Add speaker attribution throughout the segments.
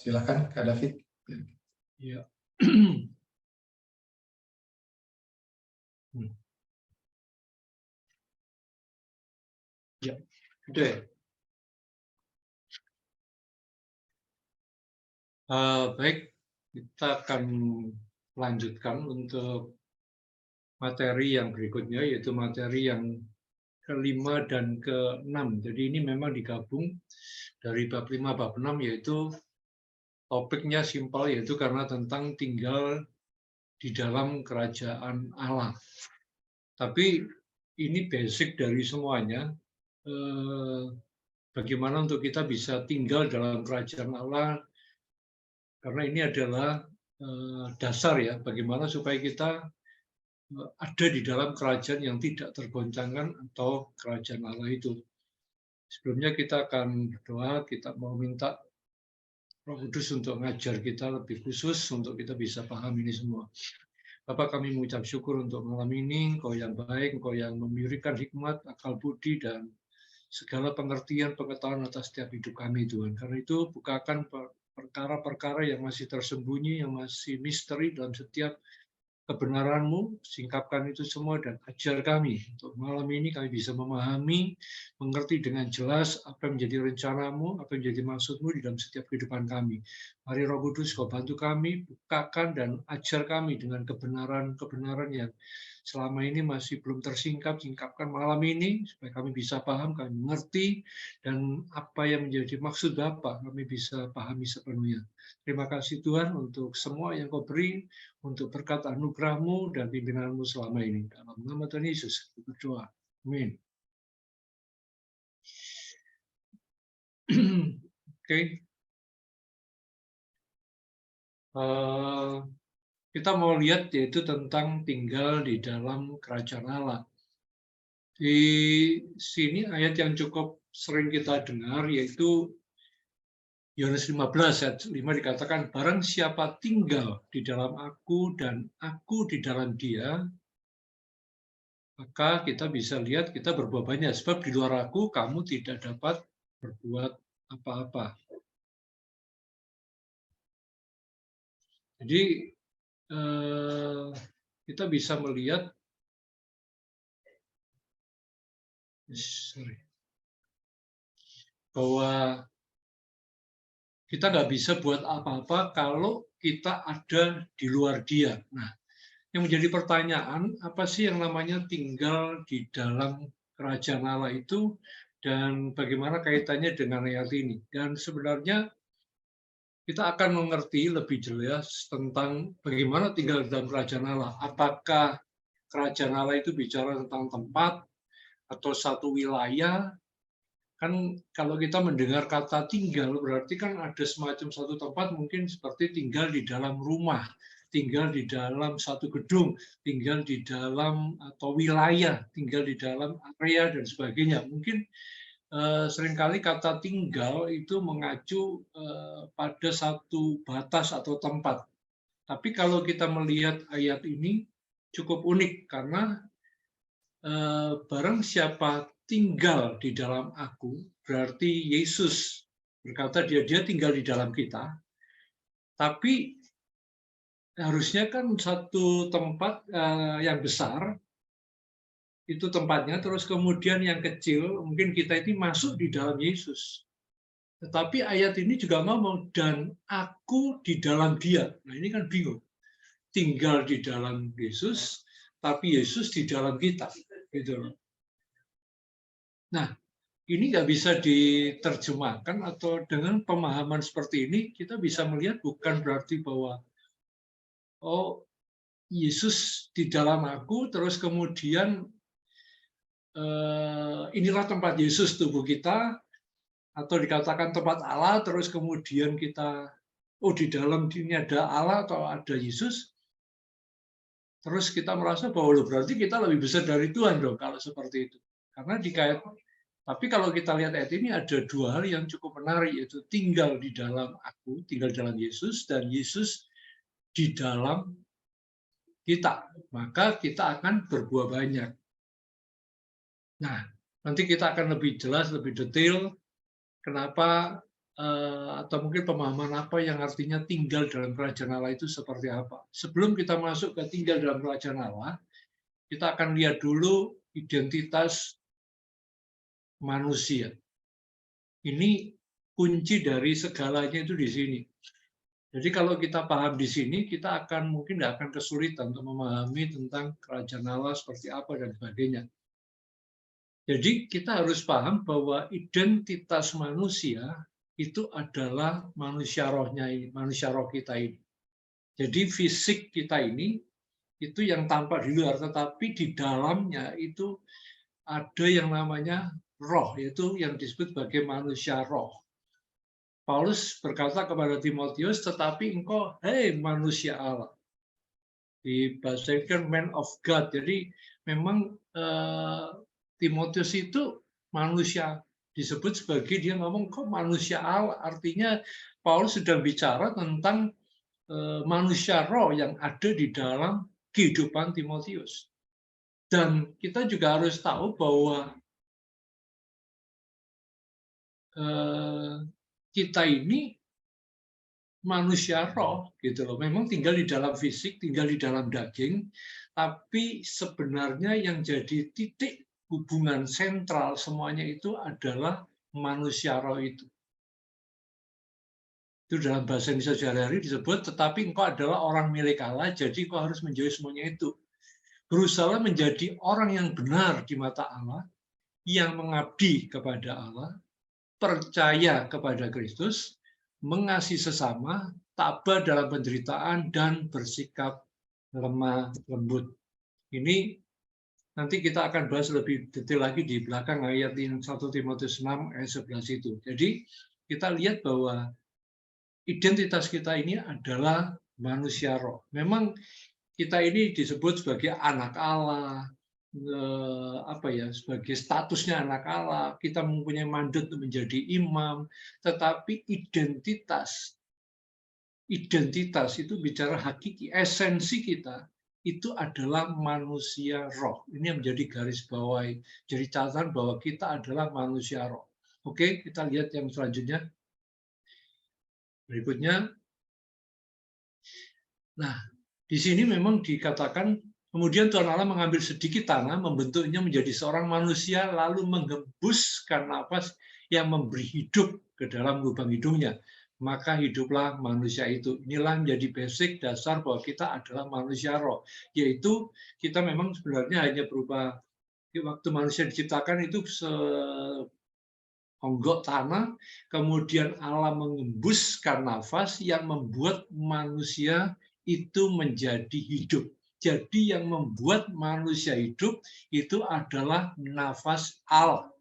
Speaker 1: Silakan Kak David.
Speaker 2: Ya. Ya, udah. Baik, kita akan lanjutkan untuk materi yang berikutnya, yaitu materi yang kelima dan keenam. Jadi ini memang digabung dari bab 5, bab 6, yaitu topiknya simpel, yaitu karena tentang tinggal di dalam kerajaan Allah. Tapi ini basic dari semuanya. Bagaimana untuk kita bisa tinggal dalam kerajaan Allah, karena ini adalah dasar ya, bagaimana supaya kita ada di dalam kerajaan yang tidak tergoncangkan atau kerajaan Allah itu. Sebelumnya kita akan berdoa, kita mau minta Roh Kudus untuk mengajar kita lebih khusus, untuk kita bisa paham ini semua. Bapak, kami mengucap syukur untuk malam ini, Engkau yang baik, Engkau yang memberikan hikmat, akal budi, dan segala pengertian, pengetahuan atas setiap hidup kami, Tuhan. Karena itu, bukakan perkara-perkara yang masih tersembunyi, yang masih misteri dalam setiap kebenaran-Mu, singkapkan itu semua dan ajar kami. Untuk malam ini kami bisa memahami, mengerti dengan jelas apa yang menjadi rencana-Mu, apa yang menjadi maksud-Mu di dalam setiap kehidupan kami. Mari Roh Kudus, Kau bantu kami, bukakan dan ajar kami dengan kebenaran-kebenaran yang selama ini masih belum tersingkap, singkapkan malam ini, supaya kami bisa paham, kami mengerti, dan apa yang menjadi maksud Bapa, kami bisa pahami sepenuhnya. Terima kasih Tuhan untuk semua yang Kau beri, untuk berkat anugerah-Mu dan pimpinan-Mu selama ini. Dalam nama Tuhan Yesus, kita berdoa. Amin. Oke. Kita mau lihat yaitu tentang tinggal di dalam kerajaan Allah. Di sini ayat yang cukup sering kita dengar yaitu Yohanes 15 ayat 5 dikatakan, barang siapa tinggal di dalam aku dan aku di dalam dia, maka kita bisa lihat kita berbuat banyak. Sebab di luar aku kamu tidak dapat berbuat apa-apa. Jadi kita bisa melihat bahwa kita nggak bisa buat apa-apa kalau kita ada di luar Dia. Nah, yang menjadi pertanyaan, apa sih yang namanya tinggal di dalam kerajaan Allah itu, dan bagaimana kaitannya dengan ayat ini? Dan sebenarnya kita akan mengerti lebih jelas tentang bagaimana tinggal dalam kerajaan Allah. Apakah kerajaan Allah itu bicara tentang tempat atau satu wilayah? Kan kalau kita mendengar kata tinggal, berarti kan ada semacam satu tempat mungkin seperti tinggal di dalam rumah, tinggal di dalam satu gedung, tinggal di dalam atau wilayah, tinggal di dalam area dan sebagainya. Mungkin seringkali kata tinggal itu mengacu pada satu batas atau tempat. Tapi kalau kita melihat ayat ini cukup unik karena barang siapa tinggal di dalam aku, berarti Yesus berkata dia tinggal di dalam kita. Tapi harusnya kan satu tempat yang besar itu tempatnya, terus kemudian yang kecil, mungkin kita ini masuk di dalam Yesus. Tetapi ayat ini juga ngomong, dan aku di dalam dia. Nah ini kan bingung. Tinggal di dalam Yesus, tapi Yesus di dalam kita. Gitu. Nah, ini nggak bisa diterjemahkan, atau dengan pemahaman seperti ini, kita bisa melihat bukan berarti bahwa, oh, Yesus di dalam aku, terus kemudian inilah tempat Yesus tubuh kita, atau dikatakan tempat Allah, terus kemudian kita, oh di dalam ini ada Allah atau ada Yesus, terus kita merasa bahwa berarti kita lebih besar dari Tuhan dong kalau seperti itu. Karena dikait. Tapi kalau kita lihat ayat ini ada dua hal yang cukup menarik, yaitu tinggal di dalam aku, tinggal dalam Yesus, dan Yesus di dalam kita. Maka kita akan berbuah banyak. Nah, nanti kita akan lebih jelas, lebih detail kenapa atau mungkin pemahaman apa yang artinya tinggal dalam kerajaan Allah itu seperti apa. Sebelum kita masuk ke tinggal dalam kerajaan Allah, kita akan lihat dulu identitas manusia. Ini kunci dari segalanya itu di sini. Jadi kalau kita paham di sini, kita akan mungkin nggak akan kesulitan untuk memahami tentang kerajaan Allah seperti apa dan sebagainya. Jadi kita harus paham bahwa identitas manusia itu adalah manusia rohnya ini, manusia roh kita ini. Jadi fisik kita ini itu yang tampak di luar, tetapi di dalamnya itu ada yang namanya roh, yaitu yang disebut sebagai manusia roh. Paulus berkata kepada Timotius, tetapi engkau, hei manusia Allah. Di bahasa Inggris kan man of God. Jadi memang Timotius itu manusia, disebut sebagai dia ngomong kok manusia Allah. Artinya Paulus sedang bicara tentang manusia roh yang ada di dalam kehidupan Timotius. Dan kita juga harus tahu bahwa kita ini manusia roh gitu loh. Memang tinggal di dalam fisik, tinggal di dalam daging, tapi sebenarnya yang jadi titik hubungan sentral semuanya itu adalah manusia roh itu. Itu dalam bahasa Indonesia sehari-hari disebut, tetapi engkau adalah orang milik Allah, jadi engkau harus menjauhi semuanya itu. Berusaha menjadi orang yang benar di mata Allah, yang mengabdi kepada Allah, percaya kepada Kristus, mengasihi sesama, tabah dalam penderitaan, dan bersikap lemah lembut. Ini nanti kita akan bahas lebih detail lagi di belakang ayat 1 Timotius 6 ayat 11 itu. Jadi kita lihat bahwa identitas kita ini adalah manusia roh. Memang kita ini disebut sebagai anak Allah, sebagai statusnya anak Allah, kita mempunyai mandat untuk menjadi imam, tetapi identitas itu bicara hakiki, esensi kita itu adalah manusia roh. Ini yang menjadi garis bawahi, jadi catatan bahwa kita adalah manusia roh. Oke, kita lihat yang selanjutnya. Berikutnya. Nah, di sini memang dikatakan kemudian Tuhan Allah mengambil sedikit tanah, membentuknya menjadi seorang manusia, lalu menghembuskan nafas yang memberi hidup ke dalam lubang hidungnya. Maka hiduplah manusia itu. Inilah menjadi basic dasar bahwa kita adalah manusia roh. Yaitu kita memang sebenarnya hanya berupa, waktu manusia diciptakan itu onggok tanah, kemudian Allah mengembuskan nafas yang membuat manusia itu menjadi hidup. Jadi yang membuat manusia hidup itu adalah nafas Allah.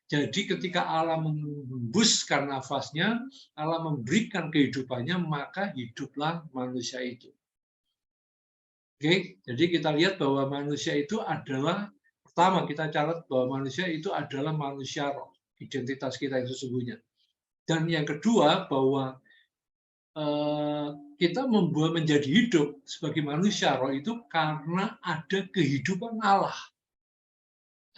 Speaker 2: Jadi ketika Allah mengembuskan nafasnya, Allah memberikan kehidupannya, maka hiduplah manusia itu. Oke, jadi kita lihat bahwa manusia itu adalah, pertama kita catat bahwa manusia itu adalah manusia roh, identitas kita itu sesungguhnya. Dan yang kedua bahwa kita membuat menjadi hidup sebagai manusia roh itu karena ada kehidupan Allah.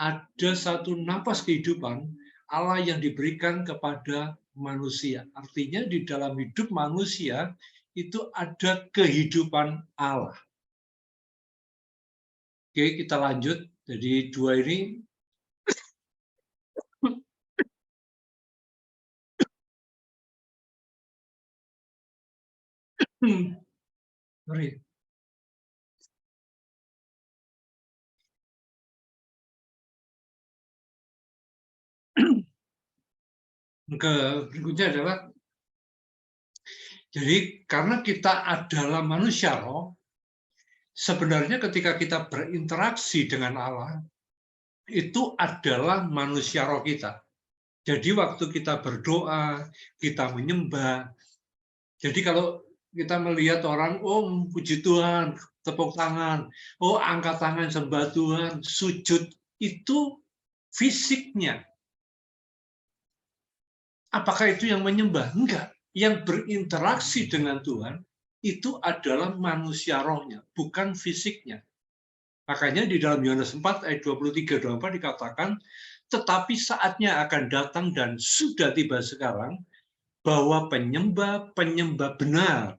Speaker 2: Ada satu napas kehidupan Allah yang diberikan kepada manusia. Artinya di dalam hidup manusia itu ada kehidupan Allah. Oke, kita lanjut. Jadi dua ini. Sorry. Berikutnya adalah, jadi karena kita adalah manusia roh, sebenarnya ketika kita berinteraksi dengan Allah, itu adalah manusia roh kita. Jadi waktu kita berdoa, kita menyembah, jadi kalau kita melihat orang, oh puji Tuhan, tepuk tangan, oh angkat tangan sembah Tuhan, sujud, itu fisiknya. Apakah itu yang menyembah? Enggak. Yang berinteraksi dengan Tuhan itu adalah manusia rohnya, bukan fisiknya. Makanya di dalam Yohanes 4 ayat 23-24 dikatakan, tetapi saatnya akan datang dan sudah tiba sekarang, bahwa penyembah-penyembah benar,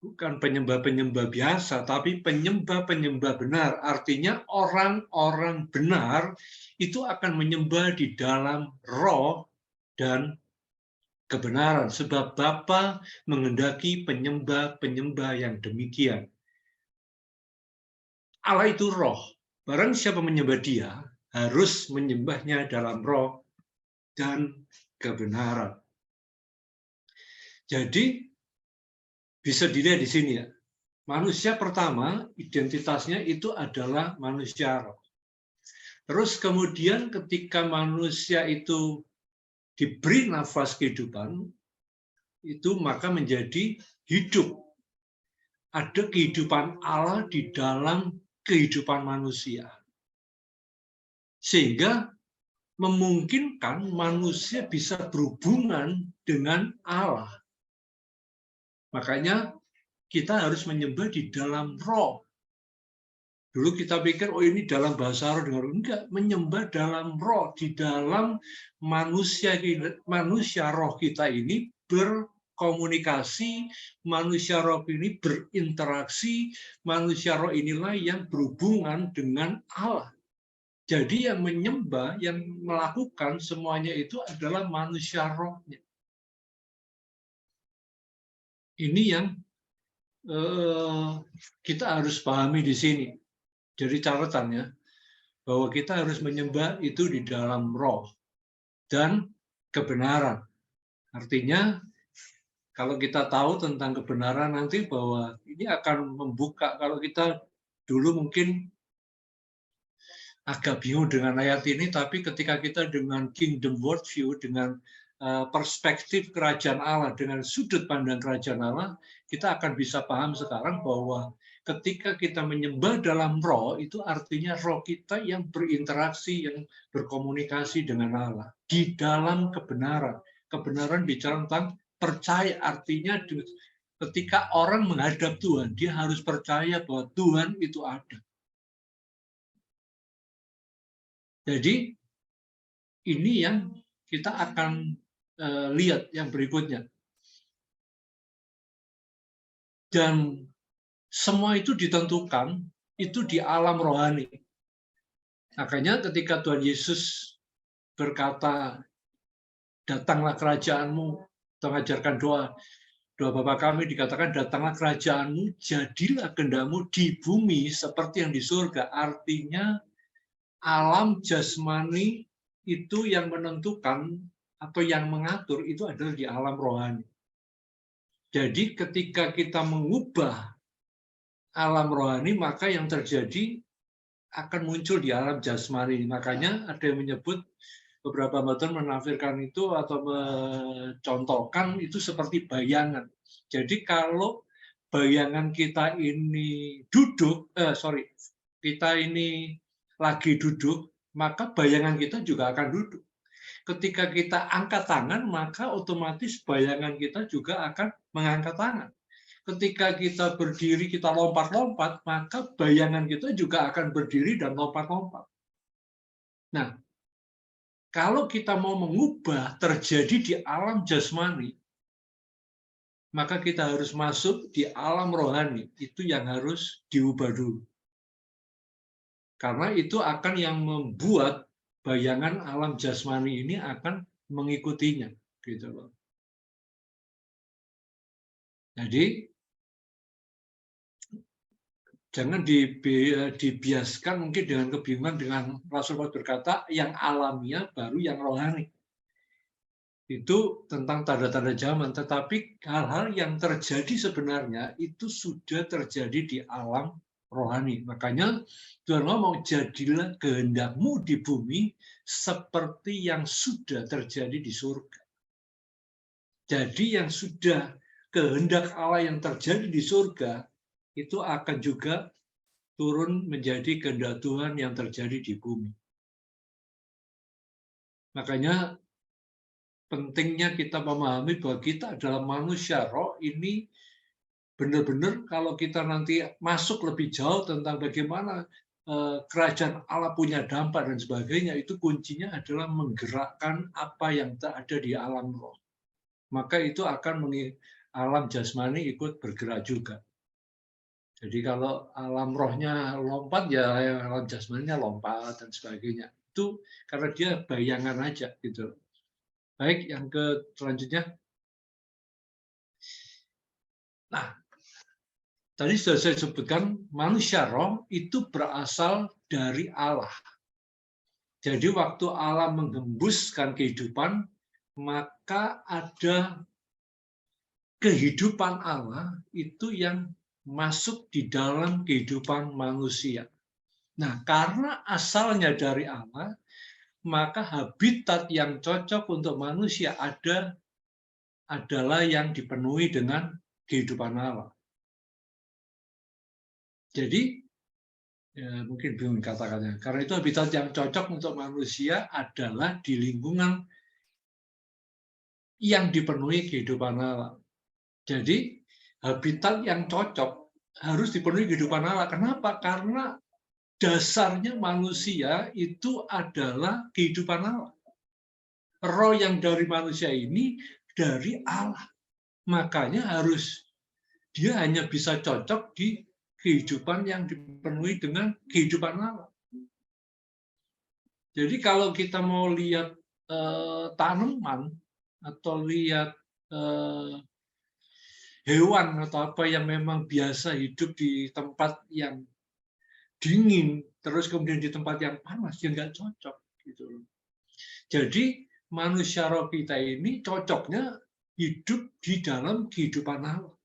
Speaker 2: bukan penyembah-penyembah biasa, tapi penyembah-penyembah benar. Artinya orang-orang benar itu akan menyembah di dalam roh dan kebenaran. Sebab Bapa menghendaki penyembah-penyembah yang demikian. Allah itu roh. Barang siapa menyembah dia, harus menyembahnya dalam roh dan kebenaran. Jadi, bisa dilihat di sini ya. Manusia pertama, identitasnya itu adalah manusia roh. Terus kemudian ketika manusia itu diberi nafas kehidupan, itu maka menjadi hidup. Ada kehidupan Allah di dalam kehidupan manusia. Sehingga memungkinkan manusia bisa berhubungan dengan Allah. Makanya kita harus menyembah di dalam roh. Dulu kita pikir, oh ini dalam bahasa roh, dengar enggak, menyembah dalam roh, di dalam manusia roh kita ini berkomunikasi, manusia roh ini berinteraksi, manusia roh inilah yang berhubungan dengan Allah. Jadi yang menyembah, yang melakukan semuanya itu adalah manusia rohnya. Ini yang kita harus pahami di sini. Jadi catatannya, bahwa kita harus menyembah itu di dalam roh dan kebenaran. Artinya, kalau kita tahu tentang kebenaran nanti bahwa ini akan membuka, kalau kita dulu mungkin agak bingung dengan ayat ini, tapi ketika kita dengan kingdom worldview, dengan perspektif kerajaan Allah, dengan sudut pandang kerajaan Allah, kita akan bisa paham sekarang bahwa ketika kita menyembah dalam roh, itu artinya roh kita yang berinteraksi, yang berkomunikasi dengan Allah. Di dalam kebenaran. Kebenaran bicara tentang percaya, artinya ketika orang menghadap Tuhan, dia harus percaya bahwa Tuhan itu ada. Jadi ini yang kita akan lihat yang berikutnya. Dan semua itu ditentukan itu di alam rohani. Makanya ketika Tuhan Yesus berkata, datanglah kerajaanmu, atau mengajarkan doa Bapa kami, dikatakan datanglah kerajaanmu, jadilah kehendakmu di bumi seperti yang di surga. Artinya alam jasmani itu yang menentukan atau yang mengatur itu adalah di alam rohani. Jadi ketika kita mengubah alam rohani, maka yang terjadi akan muncul di alam jasmani. Makanya ada yang menyebut, beberapa metode menafsirkan itu atau mencontohkan itu seperti bayangan. Jadi kalau bayangan kita ini kita ini lagi duduk, maka bayangan kita juga akan duduk. Ketika kita angkat tangan, maka otomatis bayangan kita juga akan mengangkat tangan. Ketika kita berdiri, kita lompat-lompat, maka bayangan kita juga akan berdiri dan lompat-lompat. Nah, kalau kita mau mengubah terjadi di alam jasmani, maka kita harus masuk di alam rohani. Itu yang harus diubah dulu. Karena itu akan yang membuat bayangan alam jasmani ini akan mengikutinya, gitu loh. Jadi jangan dibiaskan mungkin dengan kebingungan dengan Rasul Paulus berkata yang alamiah baru yang rohani. Itu tentang tanda-tanda zaman, tetapi hal-hal yang terjadi sebenarnya itu sudah terjadi di alam rohani. Makanya Tuhan ngomong, jadilah kehendakmu di bumi seperti yang sudah terjadi di surga. Jadi yang sudah kehendak Allah yang terjadi di surga, itu akan juga turun menjadi kehendak Tuhan yang terjadi di bumi. Makanya pentingnya kita memahami bahwa kita adalah manusia roh ini benar-benar kalau kita nanti masuk lebih jauh tentang bagaimana kerajaan Allah punya dampak dan sebagainya, itu kuncinya adalah menggerakkan apa yang ada di alam roh. maka itu akan alam jasmani ikut bergerak juga. Jadi kalau alam rohnya lompat, ya alam jasmaninya lompat dan sebagainya. Itu karena dia bayangan aja gitu. Baik, yang selanjutnya. Nah, tadi sudah saya sebutkan manusia roh itu berasal dari Allah. Jadi waktu Allah menghembuskan kehidupan, maka ada kehidupan Allah itu yang masuk di dalam kehidupan manusia. Nah, karena asalnya dari Allah, maka habitat yang cocok untuk manusia adalah yang dipenuhi dengan kehidupan Allah. Jadi, ya, mungkin bingung kata-katanya. Karena itu habitat yang cocok untuk manusia adalah di lingkungan yang dipenuhi kehidupan Allah. Jadi, habitat yang cocok harus dipenuhi kehidupan Allah. Kenapa? Karena dasarnya manusia itu adalah kehidupan Allah. Roh yang dari manusia ini dari Allah. Makanya dia hanya bisa cocok di kehidupan yang dipenuhi dengan kehidupan Allah. Jadi kalau kita mau lihat tanaman atau lihat hewan atau apa yang memang biasa hidup di tempat yang dingin, terus kemudian di tempat yang panas, ya nggak cocok. Gitu. Jadi manusia roh kita ini cocoknya hidup di dalam kehidupan Allah.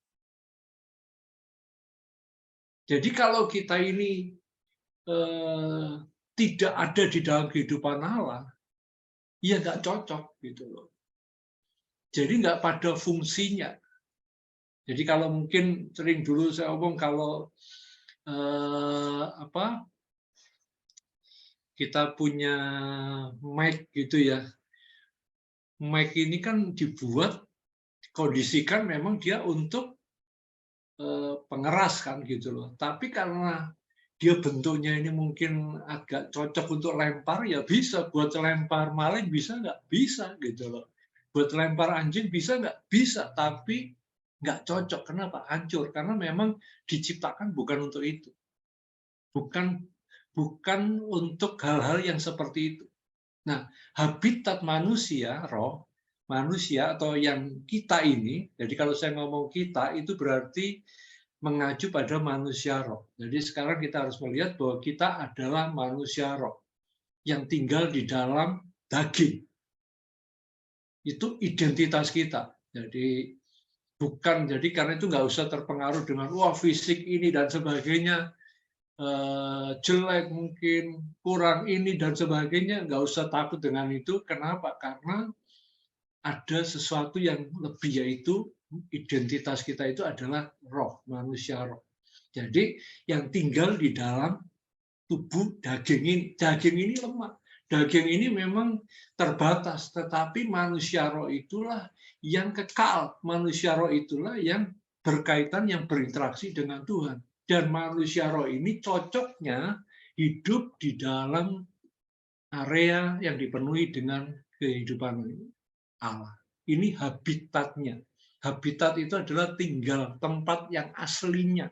Speaker 2: Jadi kalau kita ini tidak ada di dalam kehidupan Allah, ya nggak cocok gitu loh. Jadi nggak pada fungsinya. Jadi kalau mungkin sering dulu saya omong kalau kita punya mic gitu ya, mic ini kan dibuat, kondisikan memang dia untuk pengeras kan gitu loh. Tapi karena dia bentuknya ini mungkin agak cocok untuk lempar, ya bisa. Buat lempar maling bisa nggak? Bisa gitu loh. Buat lempar anjing bisa nggak? Bisa, tapi nggak cocok. Kenapa? Hancur. Karena memang diciptakan bukan untuk itu. Bukan untuk hal-hal yang seperti itu. Nah, habitat manusia, roh, manusia atau yang kita ini, jadi kalau saya ngomong kita, itu berarti mengacu pada manusia roh. Jadi sekarang kita harus melihat bahwa kita adalah manusia roh yang tinggal di dalam daging. Itu identitas kita. Jadi karena itu nggak usah terpengaruh dengan wah fisik ini dan sebagainya, jelek mungkin, kurang ini dan sebagainya, nggak usah takut dengan itu. Kenapa? Karena ada sesuatu yang lebih, yaitu identitas kita itu adalah roh, manusia roh. Jadi yang tinggal di dalam tubuh daging ini. Daging ini lemah. Daging ini memang terbatas, tetapi manusia roh itulah yang kekal. Manusia roh itulah yang berkaitan, yang berinteraksi dengan Tuhan. Dan manusia roh ini cocoknya hidup di dalam area yang dipenuhi dengan kehidupan Allah. Ini habitatnya. Habitat itu adalah tinggal, tempat yang aslinya.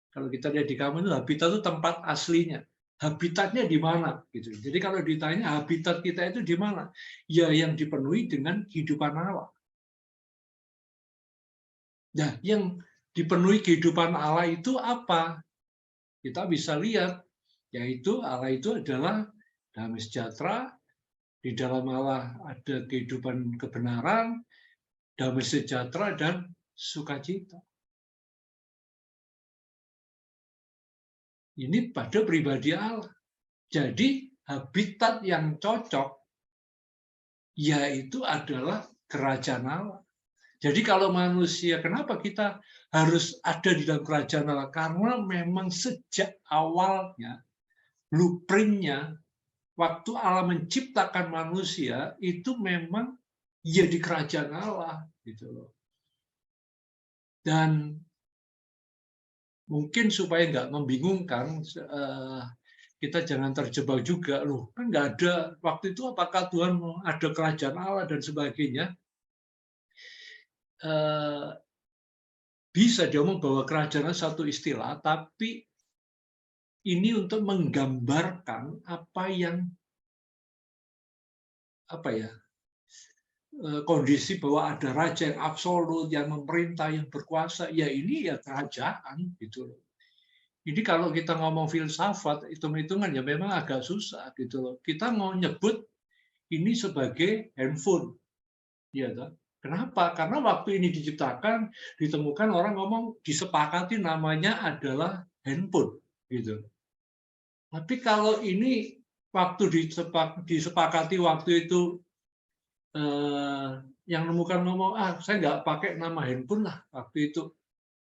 Speaker 2: Kalau kita lihat di kamu itu habitat itu tempat aslinya. Habitatnya di mana? Gitu. Jadi kalau ditanya habitat kita itu di mana? Ya yang dipenuhi dengan kehidupan Allah. Nah, yang dipenuhi kehidupan Allah itu apa? Kita bisa lihat, yaitu Allah itu adalah damai sejahtera, di dalam Allah ada kehidupan kebenaran, damai sejahtera, dan sukacita. Ini pada pribadi Allah. Jadi habitat yang cocok yaitu adalah kerajaan Allah. Jadi kalau manusia, kenapa kita harus ada di dalam kerajaan Allah? Karena memang sejak awalnya, blueprint-nya, waktu Allah menciptakan manusia, itu memang ya di kerajaan Allah. Gitu loh. Dan mungkin supaya nggak membingungkan, kita jangan terjebak juga, loh kan nggak ada waktu itu, apakah Tuhan ada kerajaan Allah dan sebagainya. eh, bisa diomong bahwa kerajaan satu istilah, tapi ini untuk menggambarkan apa ya kondisi bahwa ada raja yang absolut, yang memerintah, yang berkuasa. Ya ini ya kerajaan gitu loh. Jadi kalau kita ngomong filsafat, hitung-hitungan ya memang agak susah gitu loh. Kita mau nyebut ini sebagai handphone, ya kan? Kenapa? Karena waktu ini diciptakan, ditemukan orang ngomong disepakati namanya adalah handphone, gitu. Tapi kalau ini waktu disepakati waktu itu yang nemukan ngomong, saya nggak pakai nama handphone lah waktu itu.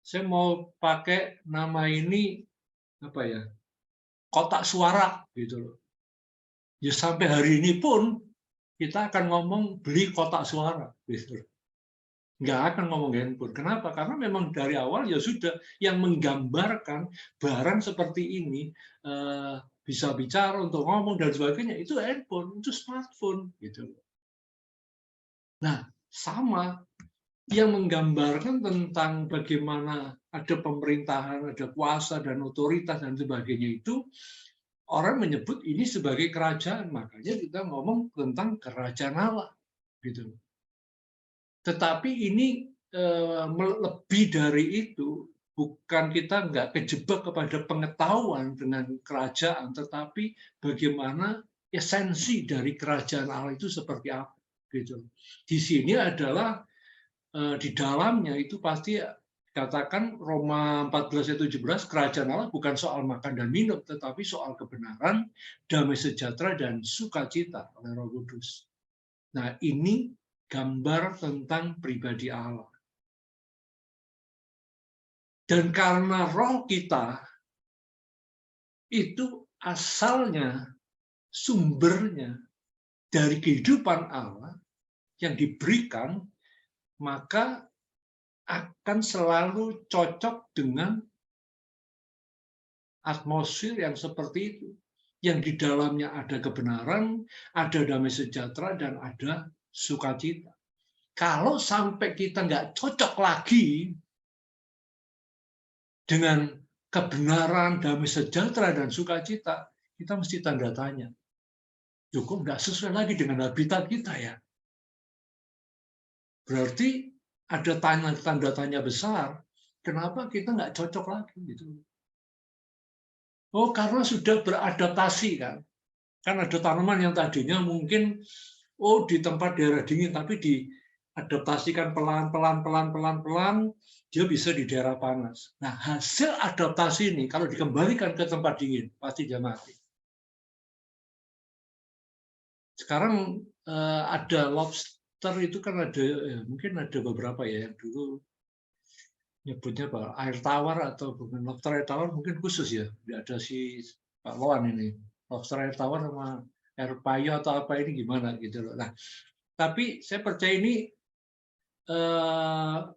Speaker 2: Saya mau pakai nama ini apa ya, kotak suara gitu loh. Ya sampai hari ini pun kita akan ngomong beli kotak suara gitu. Nggak akan ngomong handphone. Kenapa? Karena memang dari awal ya sudah yang menggambarkan barang seperti ini bisa bicara untuk ngomong dan sebagainya itu handphone, itu smartphone gitu. Nah, sama yang menggambarkan tentang bagaimana ada pemerintahan, ada kuasa dan otoritas dan sebagainya itu orang menyebut ini sebagai kerajaan. Makanya kita ngomong tentang kerajaan Allah gitu. Tetapi ini lebih dari itu, bukan kita nggak kejebak kepada pengetahuan dengan kerajaan, tetapi bagaimana esensi dari kerajaan Allah itu seperti apa gitu. Di sini adalah di dalamnya itu pasti katakan Roma 14 ayat 17 kerajaan Allah bukan soal makan dan minum tetapi soal kebenaran, damai sejahtera dan sukacita oleh Roh Kudus. Nah, ini gambar tentang pribadi Allah. Dan karena roh kita itu asalnya, sumbernya dari kehidupan Allah yang diberikan, maka akan selalu cocok dengan atmosfer yang seperti itu. Yang di dalamnya ada kebenaran, ada damai sejahtera, dan ada sukacita. Kalau sampai kita nggak cocok lagi dengan kebenaran, damai sejahtera, dan sukacita, kita mesti tanda tanya. Cukup nggak sesuai lagi dengan habitat kita ya. Berarti ada tanda tanya besar, kenapa kita nggak cocok lagi gitu. Oh, karena sudah beradaptasi kan. Kan ada tanaman yang tadinya mungkin di tempat daerah dingin, tapi diadaptasikan pelan-pelan dia bisa di daerah panas. Nah, hasil adaptasi ini kalau dikembalikan ke tempat dingin pasti dia mati. Sekarang ada lobster itu kan ada mungkin ada beberapa ya yang dulu nyebutnya apa air tawar atau bukan lobster air tawar mungkin khusus ya. Tidak ada si Pak Wawan ini lobster air tawar sama air payo atau apa ini gimana gitu loh. Nah, tapi saya percaya ini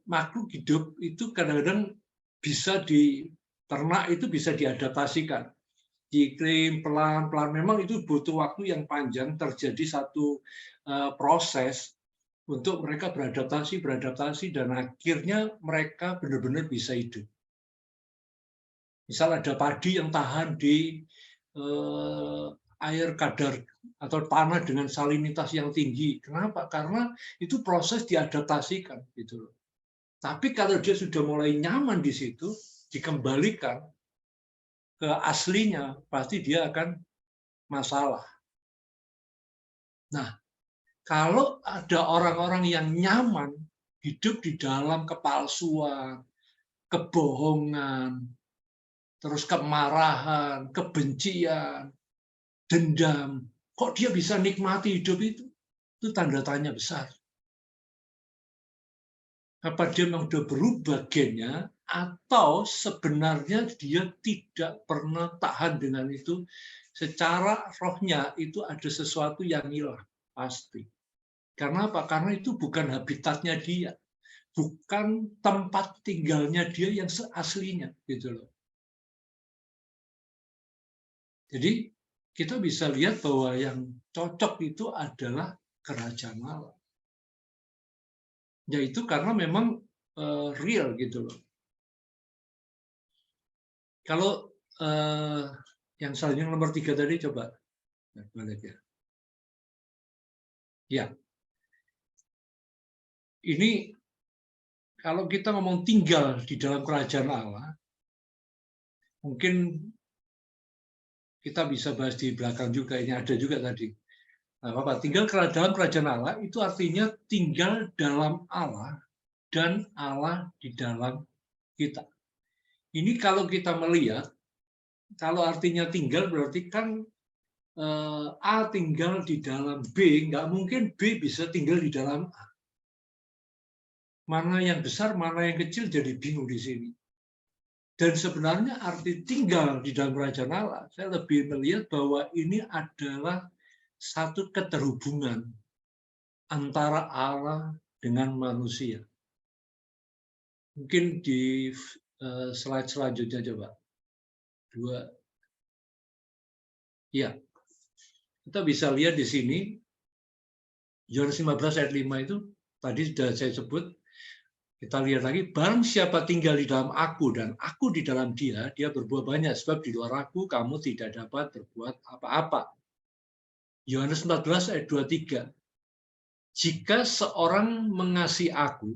Speaker 2: makhluk hidup itu kadang-kadang bisa ternak itu bisa diadaptasikan. Diiklim pelan-pelan memang itu butuh waktu yang panjang terjadi satu proses untuk mereka beradaptasi dan akhirnya mereka benar-benar bisa hidup. Misal ada padi yang tahan di air kadar atau tanah dengan salinitas yang tinggi. Kenapa? Karena itu proses diadaptasikan gitu loh. Tapi kalau dia sudah mulai nyaman di situ, dikembalikan ke aslinya, pasti dia akan masalah. Nah, kalau ada orang-orang yang nyaman hidup di dalam kepalsuan, kebohongan, terus kemarahan, kebencian, dendam, kok dia bisa nikmati hidup itu? Itu tanda tanya besar. Apa dia memang sudah berubah gennya, atau sebenarnya dia tidak pernah tahan dengan itu, secara rohnya itu ada sesuatu yang hilang, pasti. Karena apa? Karena itu bukan habitatnya dia, bukan tempat tinggalnya dia yang aslinya, gitu loh. Jadi kita bisa lihat bahwa yang cocok itu adalah kerajaan Allah. Yaitu karena memang real gitu loh. Kalau yang selanjutnya nomor 3 tadi coba balik ya. Ya, ini kalau kita ngomong tinggal di dalam kerajaan Allah, mungkin kita bisa bahas di belakang juga, ini ada juga tadi. Nah, apa? Tinggal dalam kerajaan Allah itu artinya tinggal dalam Allah dan Allah di dalam kita. Ini kalau kita melihat, kalau artinya tinggal berarti kan A tinggal di dalam B, nggak mungkin B bisa tinggal di dalam A. Mana yang besar, mana yang kecil jadi bingung di sini. Dan sebenarnya arti tinggal di dalam kerajaan Allah, saya lebih melihat bahwa ini adalah satu keterhubungan antara Allah dengan manusia. Mungkin di slide selanjutnya coba. 2. Ya, kita bisa lihat di sini, Yohanes 15 ayat 5 itu, tadi sudah saya sebut, kita lihat lagi, barang siapa tinggal di dalam aku dan aku di dalam dia, dia berbuah banyak, sebab di luar aku kamu tidak dapat berbuat apa-apa. Yohanes 14 ayat 23. Jika seorang mengasihi aku,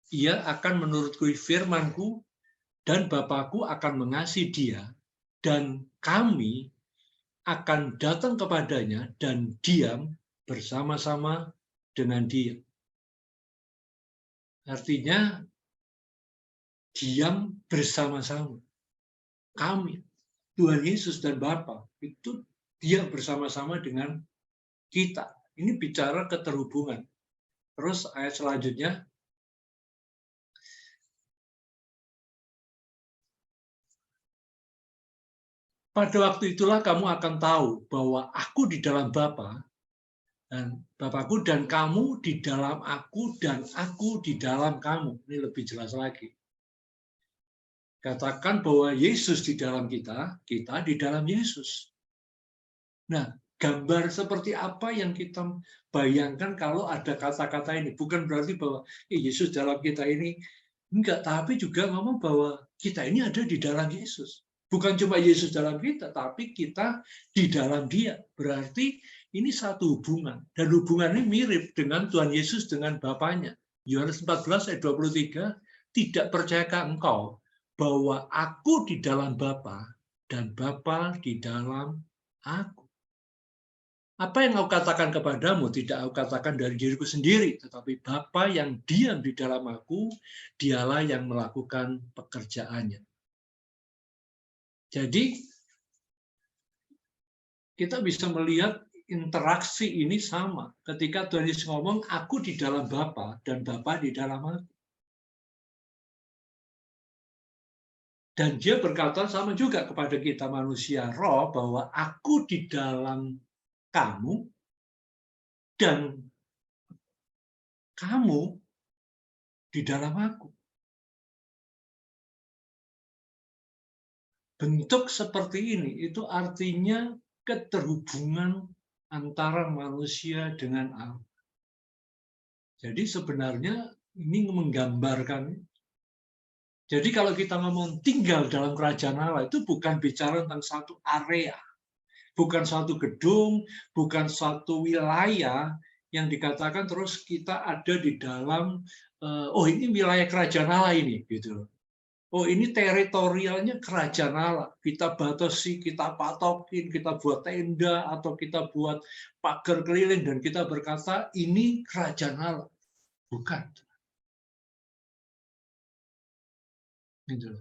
Speaker 2: ia akan menurutui firman-Ku, dan Bapa-Ku akan mengasihi dia, dan kami akan datang kepadanya dan diam bersama-sama dengan dia. Artinya, diam bersama-sama. Kami, Tuhan Yesus dan Bapa, itu dia bersama-sama dengan kita. Ini bicara keterhubungan. Terus ayat selanjutnya, pada waktu itulah kamu akan tahu bahwa aku di dalam Bapa, dan Bapakku dan kamu di dalam aku, dan aku di dalam kamu. Ini lebih jelas lagi. Katakan bahwa Yesus di dalam kita, kita di dalam Yesus. Nah, gambar seperti apa yang kita bayangkan kalau ada kata-kata ini? Bukan berarti bahwa Yesus dalam kita ini, enggak, tapi juga ngomong bahwa kita ini ada di dalam Yesus. Bukan cuma Yesus dalam kita, tapi kita di dalam dia. Berarti ini satu hubungan. Dan hubungan ini mirip dengan Tuhan Yesus dengan Bapaknya. Yohanes 14 ayat 23, tidak percayakah engkau bahwa aku di dalam Bapa dan Bapa di dalam aku? Apa yang aku katakan kepadamu tidak aku katakan dari diriku sendiri, tetapi Bapa yang diam di dalam aku, dialah yang melakukan pekerjaannya. Jadi, kita bisa melihat interaksi ini sama. Ketika Tuhan Yesus ngomong, aku di dalam Bapa dan Bapa di dalam aku. Dan dia berkata sama juga kepada kita manusia roh, bahwa aku di dalam kamu, dan kamu di dalam aku. Bentuk seperti ini itu artinya keterhubungan antara manusia dengan Allah. Jadi sebenarnya ini menggambarkan. Jadi kalau kita ngomong tinggal dalam kerajaan Allah itu bukan bicara tentang satu area, bukan satu gedung, bukan satu wilayah yang dikatakan terus kita ada di dalam, oh ini wilayah kerajaan Allah ini, gitu. Oh ini teritorialnya kerajaan Allah. Kita batasi, kita patokin, kita buat tenda atau kita buat pagar keliling dan kita berkata ini kerajaan Allah. Bukan. Gitu.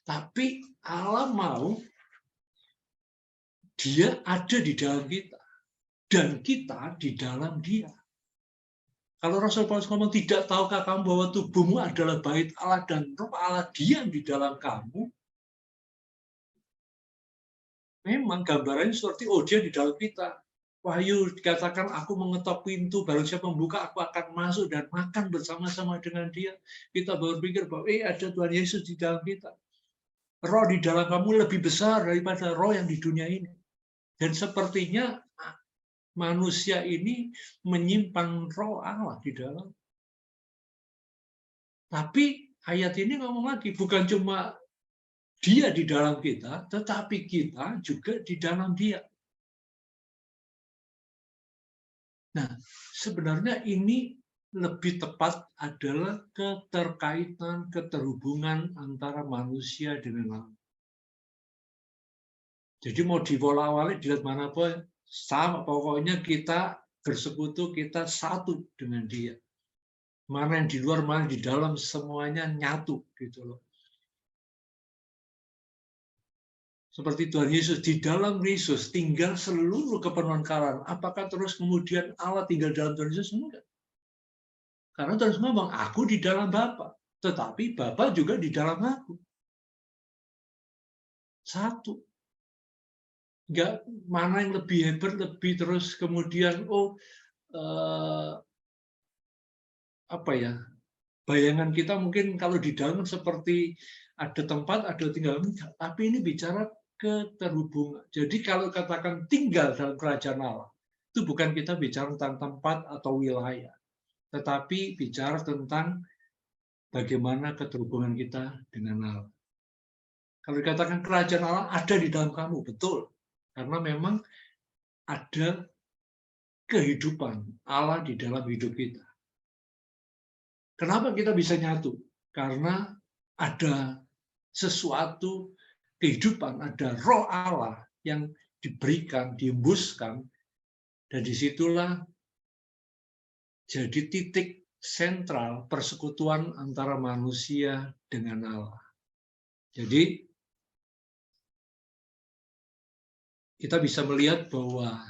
Speaker 2: Tapi Allah mau dia ada di dalam kita dan kita di dalam dia. Kalau Rasul Paulus ngomong, tidak tahukah kamu bahwa tubuhmu adalah bait Allah dan roh Allah diam di dalam kamu? Memang gambarannya seperti, oh dia di dalam kita. Wahyu dikatakan, aku mengetok pintu, baru siapa membuka, aku akan masuk dan makan bersama-sama dengan dia. Kita berpikir bahwa ada Tuhan Yesus di dalam kita. Roh di dalam kamu lebih besar daripada roh yang di dunia ini. Dan sepertinya manusia ini menyimpan roh Allah di dalam. Tapi ayat ini ngomong lagi, bukan cuma dia di dalam kita, tetapi kita juga di dalam dia. Nah, sebenarnya ini lebih tepat adalah keterkaitan, keterhubungan antara manusia dengan alam. Jadi mau dibola-balik dilihat mana pun, sama pokoknya kita bersekutu, kita satu dengan dia. Mana yang di luar, mana yang di dalam, semuanya nyatu gitu loh. Seperti Tuhan Yesus, di dalam Yesus tinggal seluruh kepenuhan Allah. Apakah terus kemudian Allah tinggal dalam Tuhan Yesus? Enggak. Karena terus ngomong, aku di dalam Bapa, tetapi Bapa juga di dalam aku. Satu. Enggak mana yang lebih hebat, lebih terus kemudian apa ya? Bayangan kita mungkin kalau di dalam seperti ada tempat, ada tinggal, tapi ini bicara keterhubungan. Jadi kalau katakan tinggal dalam kerajaan Allah, itu bukan kita bicara tentang tempat atau wilayah, tetapi bicara tentang bagaimana keterhubungan kita dengan Allah. Kalau dikatakan kerajaan Allah ada di dalam kamu, betul. Karena memang ada kehidupan Allah di dalam hidup kita. Kenapa kita bisa nyatu? Karena ada sesuatu kehidupan, ada roh Allah yang diberikan, diembuskan, dan disitulah jadi titik sentral persekutuan antara manusia dengan Allah. Jadi kita bisa melihat bahwa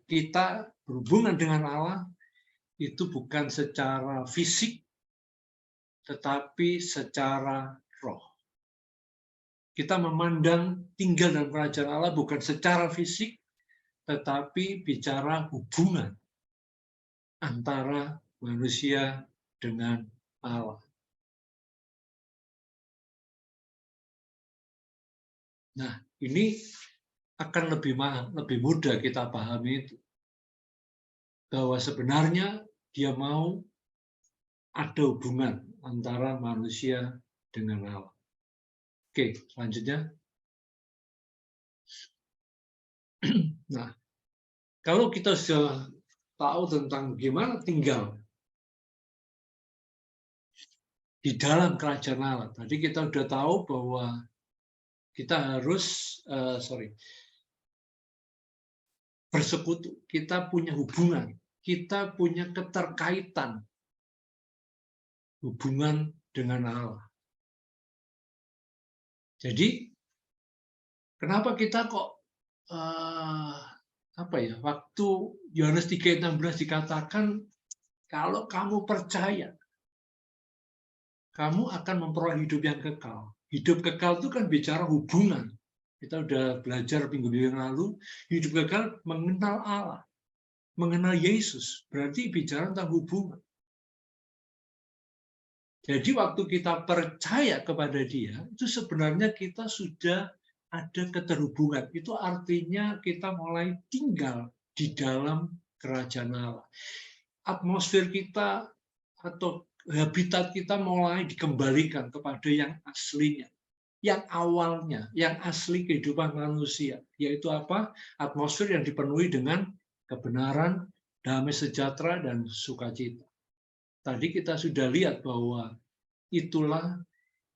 Speaker 2: kita berhubungan dengan Allah itu bukan secara fisik, tetapi secara roh. Kita memandang tinggal dalam kerajaan Allah bukan secara fisik, tetapi bicara hubungan antara manusia dengan Allah. Nah, ini akan lebih mudah kita pahami itu. Bahwa sebenarnya dia mau ada hubungan antara manusia dengan Allah. Oke, selanjutnya. Nah, kalau kita sudah tahu tentang gimana tinggal di dalam kerajaan Allah, tadi kita sudah tahu bahwa kita harus bersekutu, kita punya hubungan, kita punya keterkaitan hubungan dengan Allah. Jadi kenapa kita kok waktu Yohanes 3:16 dikatakan kalau kamu percaya, kamu akan memperoleh hidup yang kekal. Hidup kekal itu kan bicara hubungan. Kita udah belajar minggu-minggu yang lalu, hidup kekal mengenal Allah, mengenal Yesus, berarti bicara tentang hubungan. Jadi waktu kita percaya kepada Dia, itu sebenarnya kita sudah ada keterhubungan. Itu artinya kita mulai tinggal di dalam kerajaan Allah. Atmosfer kita atau habitat kita mulai dikembalikan kepada yang aslinya, yang awalnya, yang asli kehidupan manusia. Yaitu apa? Atmosfer yang dipenuhi dengan kebenaran, damai sejahtera, dan sukacita. Tadi kita sudah lihat bahwa itulah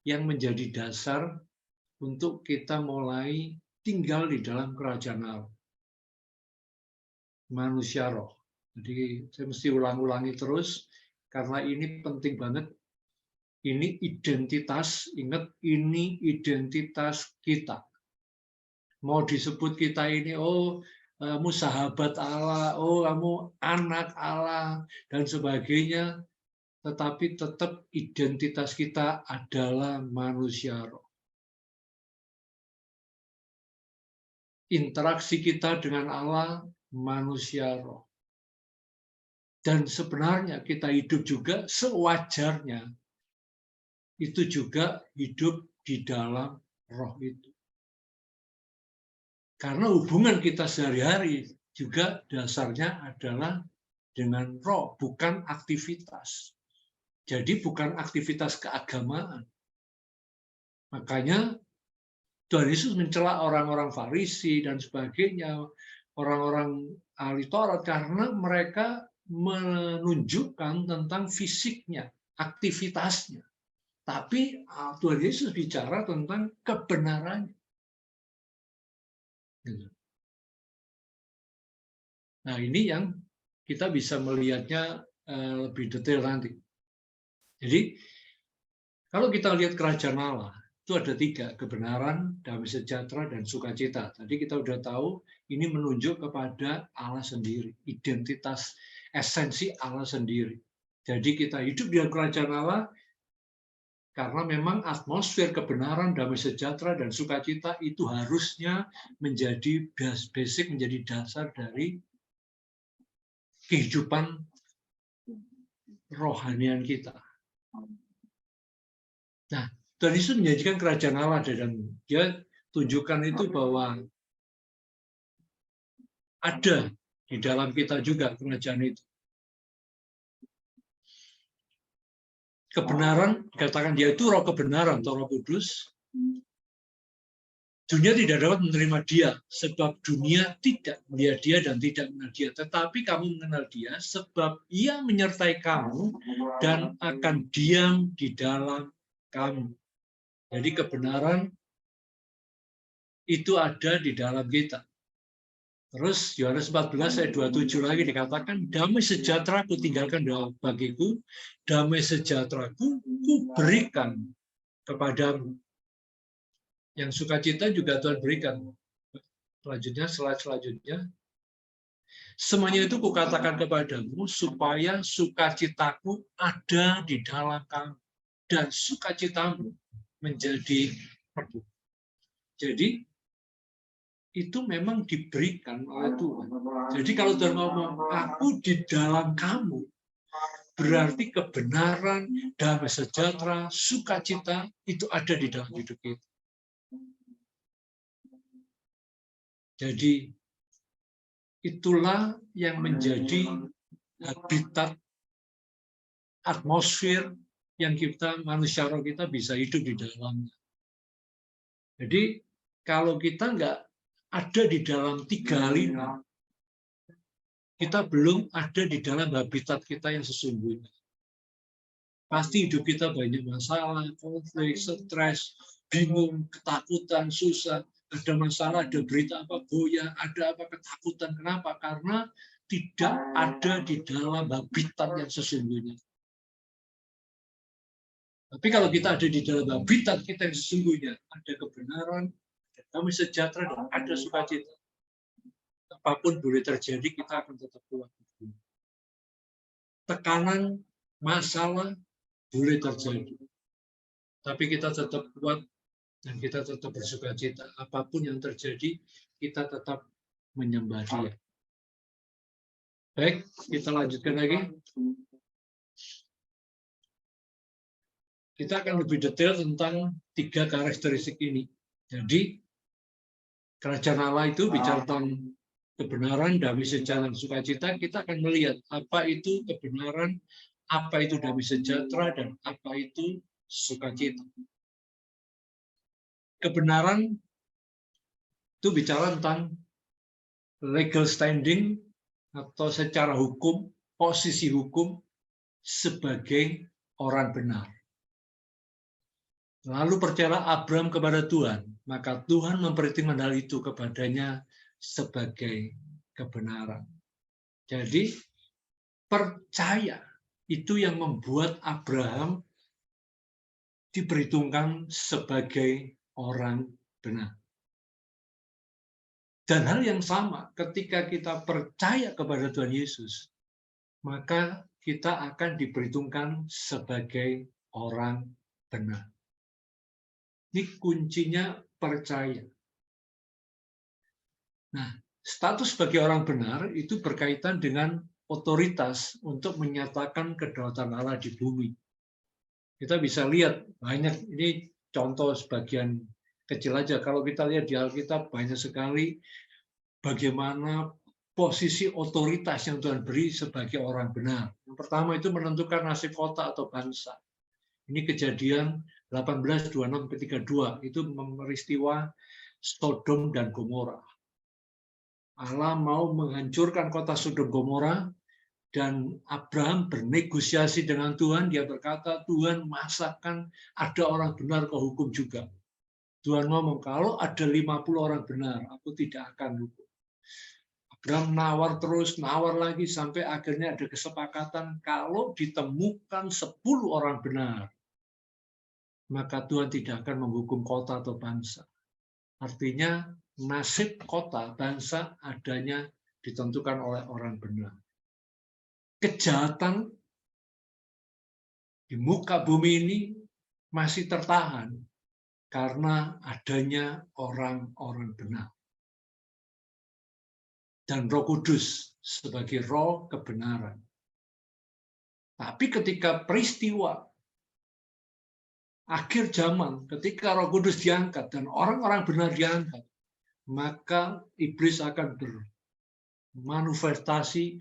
Speaker 2: yang menjadi dasar untuk kita mulai tinggal di dalam kerajaan Allah. Manusia roh. Jadi saya mesti ulang-ulangi terus, karena ini penting banget. Ini identitas, ingat ini identitas kita. Mau disebut kita ini, kamu sahabat Allah, kamu anak Allah, dan sebagainya, tetapi tetap identitas kita adalah manusia roh. Interaksi kita dengan Allah, manusia roh. Dan sebenarnya kita hidup juga sewajarnya, itu juga hidup di dalam roh itu. Karena hubungan kita sehari-hari juga dasarnya adalah dengan roh, bukan aktivitas. Jadi bukan aktivitas keagamaan. Makanya Tuhan Yesus mencela orang-orang Farisi dan sebagainya, orang-orang ahli Taurat, karena mereka menunjukkan tentang fisiknya, aktivitasnya. Tapi Tuhan Yesus bicara tentang kebenarannya. Nah, ini yang kita bisa melihatnya lebih detail nanti. Jadi, kalau kita lihat kerajaan Allah, itu ada 3, kebenaran, damai sejahtera, dan sukacita. Tadi kita udah tahu, ini menunjuk kepada Allah sendiri, identitas, esensi Allah sendiri. Jadi kita hidup di kerajaan Allah, karena memang atmosfer kebenaran, damai sejahtera, dan sukacita itu harusnya menjadi basic, menjadi dasar dari kehidupan rohanian kita. Nah, Tuhan Yesus menjanjikan kerajaan Allah, dan dia tunjukkan itu bahwa ada di dalam kita juga kerajaan itu. Kebenaran, dikatakan dia itu roh kebenaran, atau Roh Kudus. Dunia tidak dapat menerima dia, sebab dunia tidak melihat dia dan tidak mengenal dia. Tetapi kamu mengenal dia, sebab ia menyertai kamu dan akan diam di dalam kamu. Jadi kebenaran itu ada di dalam kita. Terus Yohanes 14 ayat 27 lagi dikatakan, damai sejahtera ku tinggalkan bagiku, damai sejahtera ku berikan kepadamu. Yang sukacita juga Tuhan berikan. Selanjutnya, slide selanjutnya. Semuanya itu kukatakan kepadamu supaya sukacitaku ada di dalam kamu dan sukacitamu menjadi penuh. Jadi itu memang diberikan oleh Tuhan. Jadi kalau Tuhan ngomong aku di dalam kamu, berarti kebenaran, damai sejahtera, sukacita itu ada di dalam hidup kita. Jadi itulah yang menjadi habitat atmosfer yang kita, manusia roh kita bisa hidup di dalamnya. Jadi kalau kita nggak ada di dalam 3 hal ini, kita belum ada di dalam habitat kita yang sesungguhnya. Pasti hidup kita banyak masalah, konflik, stres, bingung, ketakutan, susah. Ada masalah, ada berita apa, goyah, ada apa, ketakutan. Kenapa? Karena tidak ada di dalam habitat yang sesungguhnya. Tapi kalau kita ada di dalam habitat kita yang sesungguhnya, ada kebenaran, ada damai sejahtera, dan ada sukacita. Apapun boleh terjadi, kita akan tetap kuat. Tekanan, masalah, boleh terjadi. Tapi kita tetap kuat, dan kita tetap bersukacita. Apapun yang terjadi, kita tetap menyembah Dia. Baik, kita lanjutkan lagi. Kita akan lebih detail tentang 3 karakteristik ini. Jadi, kerajaan Allah itu bicara tentang kebenaran, damai sejahtera, dan sukacita. Kita akan melihat apa itu kebenaran, apa itu damai sejahtera, dan apa itu sukacita. Kebenaran itu bicara tentang legal standing atau secara hukum, posisi hukum sebagai orang benar. Lalu percayalah Abraham kepada Tuhan, maka Tuhan memperhitungkan hal itu kepadanya sebagai kebenaran. Jadi percaya itu yang membuat Abraham diperhitungkan sebagai orang benar. Dan hal yang sama ketika kita percaya kepada Tuhan Yesus, maka kita akan diperhitungkan sebagai orang benar. Ini kuncinya percaya. Nah, status sebagai orang benar itu berkaitan dengan otoritas untuk menyatakan kedaulatan Allah di bumi. Kita bisa lihat banyak, ini contoh sebagian kecil aja. Kalau kita lihat di Alkitab banyak sekali bagaimana posisi otoritas yang Tuhan beri sebagai orang benar. Yang pertama itu menentukan nasib kota atau bangsa. Ini Kejadian 18:26-32, itu peristiwa Sodom dan Gomora. Allah mau menghancurkan kota Sodom Gomora, dan Abraham bernegosiasi dengan Tuhan. Dia berkata, Tuhan, masakan ada orang benar kau hukum juga. Tuhan ngomong, kalau ada 50 orang benar, aku tidak akan hukum. Abraham nawar terus, nawar lagi, sampai akhirnya ada kesepakatan, kalau ditemukan 10 orang benar, maka Tuhan tidak akan menghukum kota atau bangsa. Artinya, nasib kota, bangsa adanya ditentukan oleh orang benar. Kejahatan di muka bumi ini masih tertahan karena adanya orang-orang benar. Dan Roh Kudus sebagai roh kebenaran. Tapi ketika peristiwa akhir zaman, ketika Roh Kudus diangkat dan orang-orang benar diangkat, maka iblis akan bermanifestasi,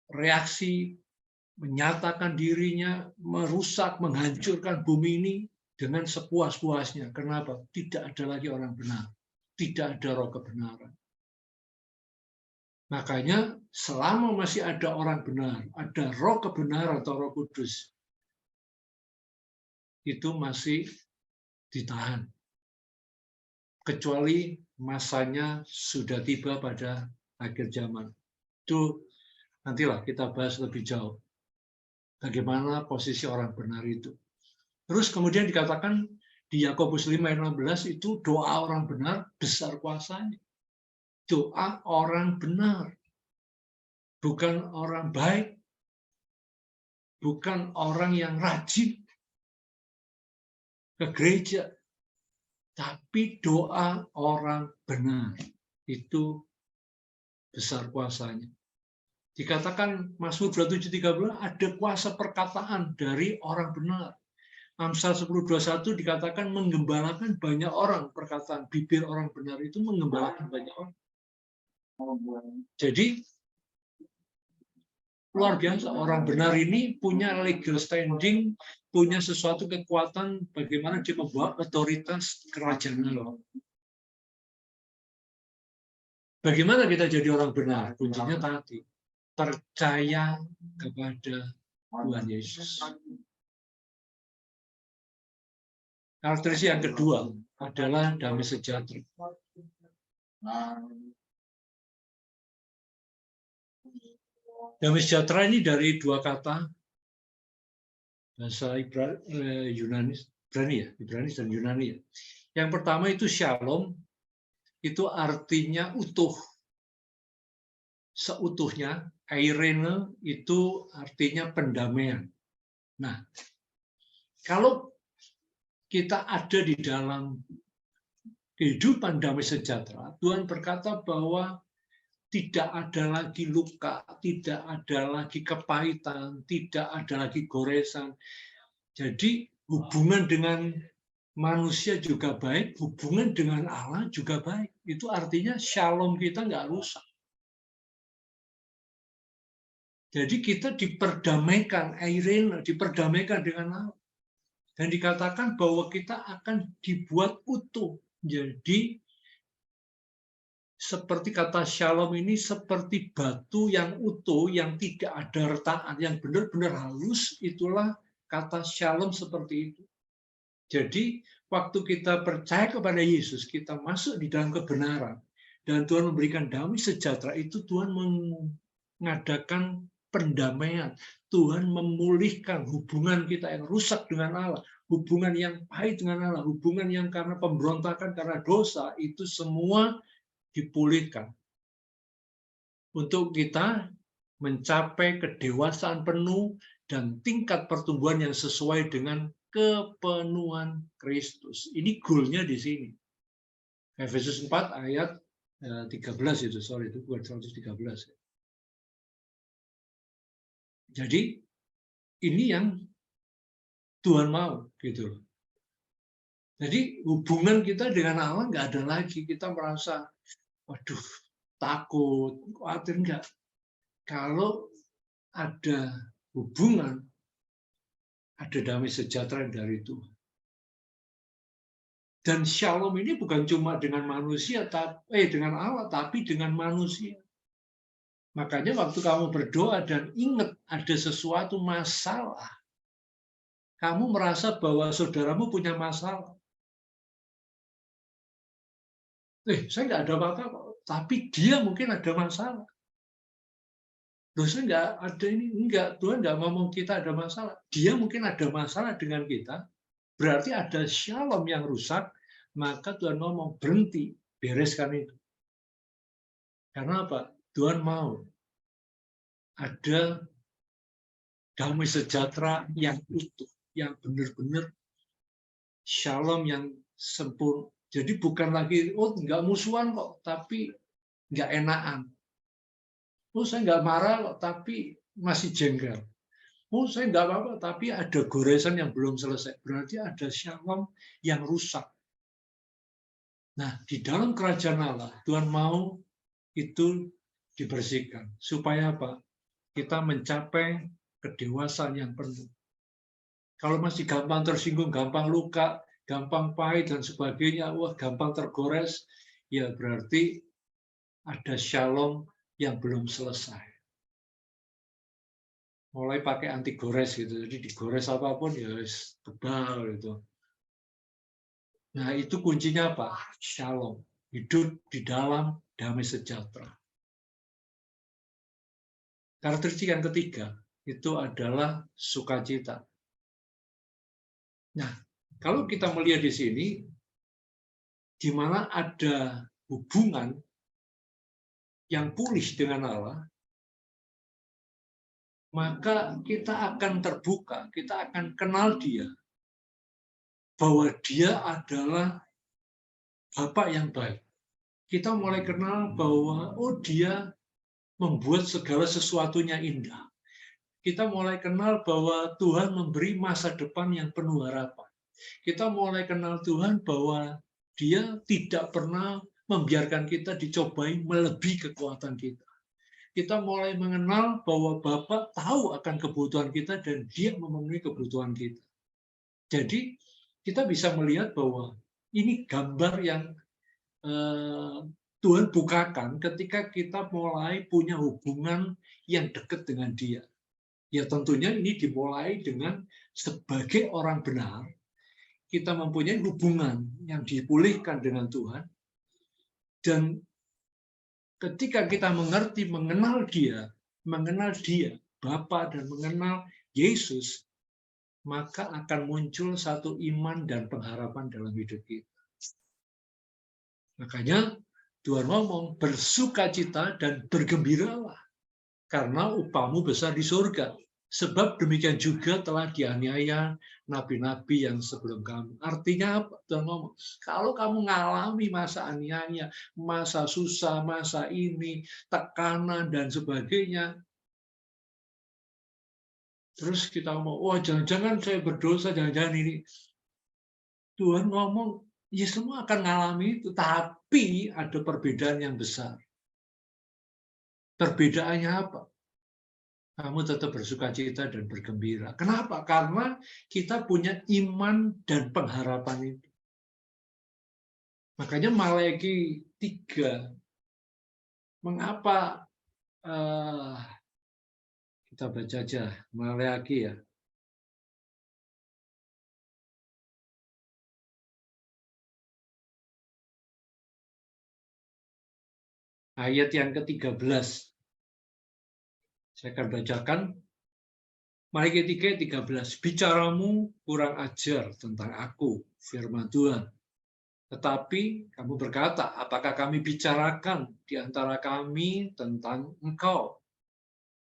Speaker 2: bereaksi, menyatakan dirinya, merusak, menghancurkan bumi ini dengan sepuas-puasnya. Kenapa? Tidak ada lagi orang benar. Tidak ada roh kebenaran. Makanya selama masih ada orang benar, ada roh kebenaran atau Roh Kudus, itu masih ditahan. Kecuali masanya sudah tiba pada akhir zaman. Itu nantilah kita bahas lebih jauh. Bagaimana posisi orang benar itu. Terus kemudian dikatakan di Yakobus 5:16 itu doa orang benar besar kuasanya. Doa orang benar. Bukan orang baik, bukan orang yang rajin ke gereja, tapi doa orang benar itu besar kuasanya. Dikatakan Mazmur 27:13 ada kuasa perkataan dari orang benar. Amsal 10:21 dikatakan menggembalakan banyak orang, perkataan bibir orang benar itu menggembalakan banyak orang. Jadi luar biasa, orang benar ini punya legal standing, punya sesuatu kekuatan bagaimana dia membawa otoritas kerajaan Allah. Bagaimana kita jadi orang benar? Kuncinya tadi, percaya kepada Tuhan Yesus. Karakteristik yang kedua adalah damai sejahtera. Damai sejahtera ini dari dua kata bahasa Ibrani dan Yunani. Yang pertama itu shalom, itu artinya utuh, seutuhnya. Eirene itu artinya pendamaian. Nah, kalau kita ada di dalam kehidupan damai sejahtera, Tuhan berkata bahwa tidak ada lagi luka, tidak ada lagi kepahitan, tidak ada lagi goresan. Jadi hubungan dengan manusia juga baik, hubungan dengan Allah juga baik. Itu artinya shalom kita nggak rusak. Jadi kita diperdamaikan, Eirene, diperdamaikan dengan Allah. Dan dikatakan bahwa kita akan dibuat utuh. Jadi seperti kata shalom ini seperti batu yang utuh, yang tidak ada retakan, yang benar-benar halus, itulah kata shalom seperti itu. Jadi waktu kita percaya kepada Yesus, kita masuk di dalam kebenaran, dan Tuhan memberikan damai sejahtera itu, Tuhan mengadakan pendamaian. Tuhan memulihkan hubungan kita yang rusak dengan Allah, hubungan yang pahit dengan Allah, hubungan yang karena pemberontakan, karena dosa, itu semua dipulihkan. Untuk kita mencapai kedewasaan penuh dan tingkat pertumbuhan yang sesuai dengan kepenuhan Kristus. Ini goalnya di sini. Efesus 4 ayat 13 itu, sorry itu bukan 113. Jadi ini yang Tuhan mau, gitu. Jadi hubungan kita dengan Allah nggak ada lagi kita merasa, waduh, takut, khawatir, enggak. Kalau ada hubungan, ada damai sejahtera dari Tuhan. Dan shalom ini bukan cuma dengan manusia, dengan Allah, tapi dengan manusia. Makanya waktu kamu berdoa dan ingat ada sesuatu masalah, kamu merasa bahwa saudaramu punya masalah. Saya nggak ada apa-apa kok, tapi dia mungkin ada masalah. Loh, saya nggak ada ini, enggak, Tuhan nggak ngomong kita ada masalah. Dia mungkin ada masalah dengan kita, berarti ada shalom yang rusak, maka Tuhan ngomong, berhenti, bereskan itu. Karena apa? Tuhan mau ada damai sejahtera yang utuh, yang benar-benar shalom yang sempurna. Jadi bukan lagi, nggak musuhan kok, tapi nggak enakan. Saya nggak marah kok, tapi masih jengkel. Saya nggak apa-apa, tapi ada goresan yang belum selesai. Berarti ada shalom yang rusak. Nah, di dalam kerajaan Allah, Tuhan mau itu dibersihkan. Supaya apa? Kita mencapai kedewasaan yang penuh. Kalau masih gampang tersinggung, gampang luka, gampang pahit, dan sebagainya, gampang tergores, ya berarti ada shalom yang belum selesai. Mulai pakai anti gores gitu, jadi digores apapun ya tebal gitu. Nah, itu kuncinya apa? Shalom, hidup di dalam damai sejahtera. Karakteristik yang ketiga itu adalah sukacita. Nah, kalau kita melihat di sini, di mana ada hubungan yang pulih dengan Allah, maka kita akan terbuka, kita akan kenal Dia, bahwa Dia adalah Bapa yang baik. Kita mulai kenal bahwa Dia membuat segala sesuatunya indah. Kita mulai kenal bahwa Tuhan memberi masa depan yang penuh harapan. Kita mulai kenal Tuhan bahwa Dia tidak pernah membiarkan kita dicobai melebihi kekuatan kita. Kita mulai mengenal bahwa Bapa tahu akan kebutuhan kita dan Dia memenuhi kebutuhan kita. Jadi kita bisa melihat bahwa ini gambar yang Tuhan bukakan ketika kita mulai punya hubungan yang dekat dengan Dia. Ya tentunya ini dimulai dengan sebagai orang benar, kita mempunyai hubungan yang dipulihkan dengan Tuhan, dan ketika kita mengerti, mengenal Dia, Bapa, dan mengenal Yesus, maka akan muncul satu iman dan pengharapan dalam hidup kita. Makanya Tuhan ngomong, bersukacita dan bergembiralah, karena upahmu besar di surga. Sebab demikian juga telah dianiaya nabi-nabi yang sebelum kamu. Artinya apa? Tuhan ngomong, kalau kamu mengalami masa aniaya, masa susah, masa ini, tekanan, dan sebagainya, terus kita ngomong, jangan-jangan saya berdosa, jangan-jangan ini. Tuhan ngomong, ya semua akan mengalami itu, tapi ada perbedaan yang besar. Perbedaannya apa? Kamu tetap bersukacita dan bergembira. Kenapa? Karena kita punya iman dan pengharapan itu. Makanya Maleakhi 3, mengapa kita baca aja Maleakhi ya. Ayat yang ke-13. Saya akan bacakan. Maleakhi 3:13. Bicaramu kurang ajar tentang aku, firman Tuhan. Tetapi kamu berkata, apakah kami bicarakan di antara kami tentang engkau?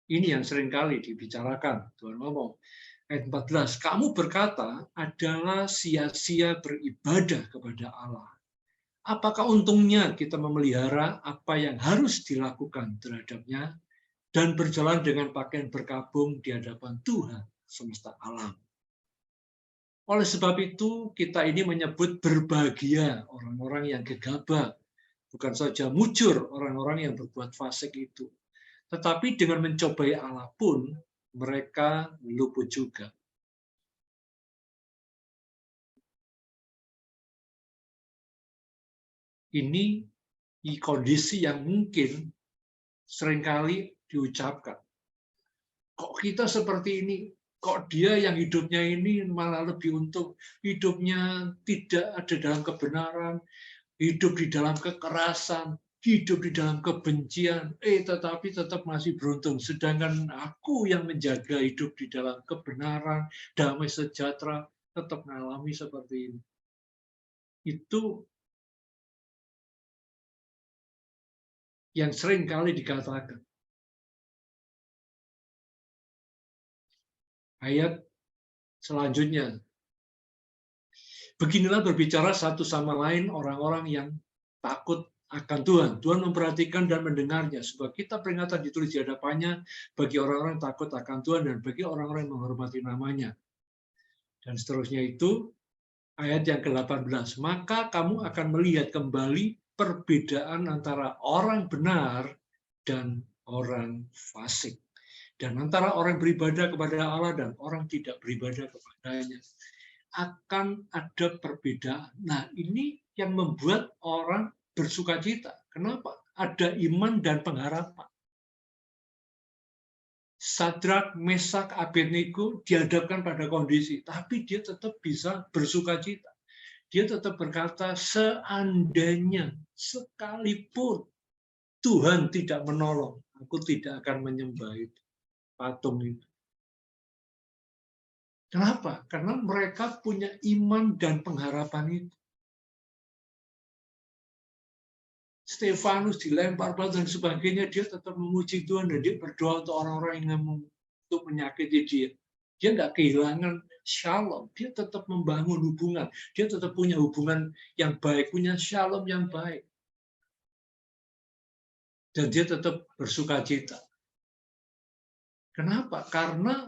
Speaker 2: Ini yang seringkali dibicarakan. Tuhan ngomong, ayat 14, kamu berkata adalah sia-sia beribadah kepada Allah. Apakah untungnya kita memelihara apa yang harus dilakukan terhadapnya dan berjalan dengan pakaian berkabung di hadapan Tuhan semesta alam. Oleh sebab itu, kita ini menyebut berbahagia orang-orang yang gegabah, Bukan saja mujur orang-orang yang berbuat fasik itu, tetapi dengan mencobai Allah pun mereka luput juga. Ini kondisi yang mungkin seringkali diucapkan. Kok kita seperti ini? Kok dia yang hidupnya ini malah lebih untung? Hidupnya tidak ada dalam kebenaran, hidup di dalam kekerasan, hidup di dalam kebencian, tetapi tetap masih beruntung. Sedangkan aku yang menjaga hidup di dalam kebenaran, damai sejahtera, tetap mengalami seperti ini. Itu yang sering kali dikatakan. Ayat selanjutnya. Beginilah berbicara satu sama lain orang-orang yang takut akan Tuhan. Tuhan memperhatikan dan mendengarnya. Sebab kita peringatan ditulis di hadapannya bagi orang-orang yang takut akan Tuhan dan bagi orang-orang yang menghormati namanya. Dan seterusnya itu ayat yang ke-18. Maka kamu akan melihat kembali perbedaan antara orang benar dan orang fasik. Dan antara orang beribadah kepada Allah dan orang tidak beribadah kepadanya. Akan ada perbedaan. Nah, ini yang membuat orang bersuka cita. Kenapa? Ada iman dan pengharapan. Sadrak, Mesak, Abednego dihadapkan pada kondisi, tapi dia tetap bisa bersuka cita. Dia tetap berkata, seandainya, sekalipun Tuhan tidak menolong, aku tidak akan menyembah itu, patung itu. Kenapa? Karena mereka punya iman dan pengharapan itu. Stefanus dilempar batu dan sebagainya, dia tetap memuji Tuhan dan dia berdoa untuk orang-orang yang untuk menyakiti dia. Dia nggak kehilangan shalom, dia tetap membangun hubungan, dia tetap punya hubungan yang baik, punya shalom yang baik. Dan dia tetap bersuka cita. Kenapa? Karena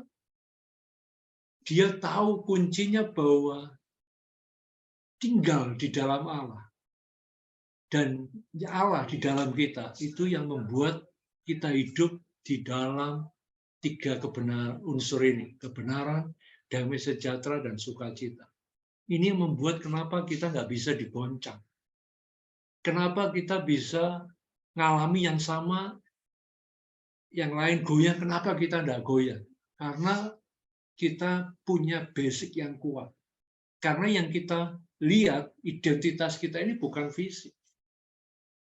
Speaker 2: dia tahu kuncinya bahwa tinggal di dalam Allah. Dan Allah di dalam kita, itu yang membuat kita hidup di dalam tiga kebenaran unsur ini. Kebenaran, damai sejahtera, dan sukacita. Ini yang membuat kenapa kita nggak bisa digoncang. Kenapa kita bisa ngalami yang sama, yang lain goyah, kenapa kita nggak goyah? Karena kita punya basic yang kuat. Karena yang kita lihat, identitas kita ini bukan fisik.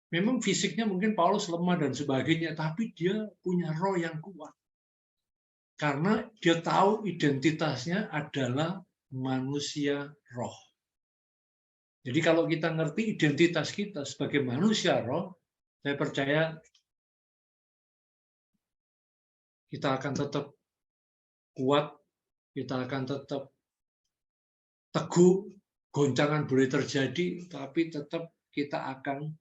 Speaker 2: Memang fisiknya mungkin Paulus lemah dan sebagainya, tapi dia punya roh yang kuat. Karena dia tahu identitasnya adalah manusia roh. Jadi kalau kita ngerti identitas kita sebagai manusia roh, saya percaya kita akan tetap kuat, kita akan tetap teguh, goncangan boleh terjadi, tapi tetap kita akan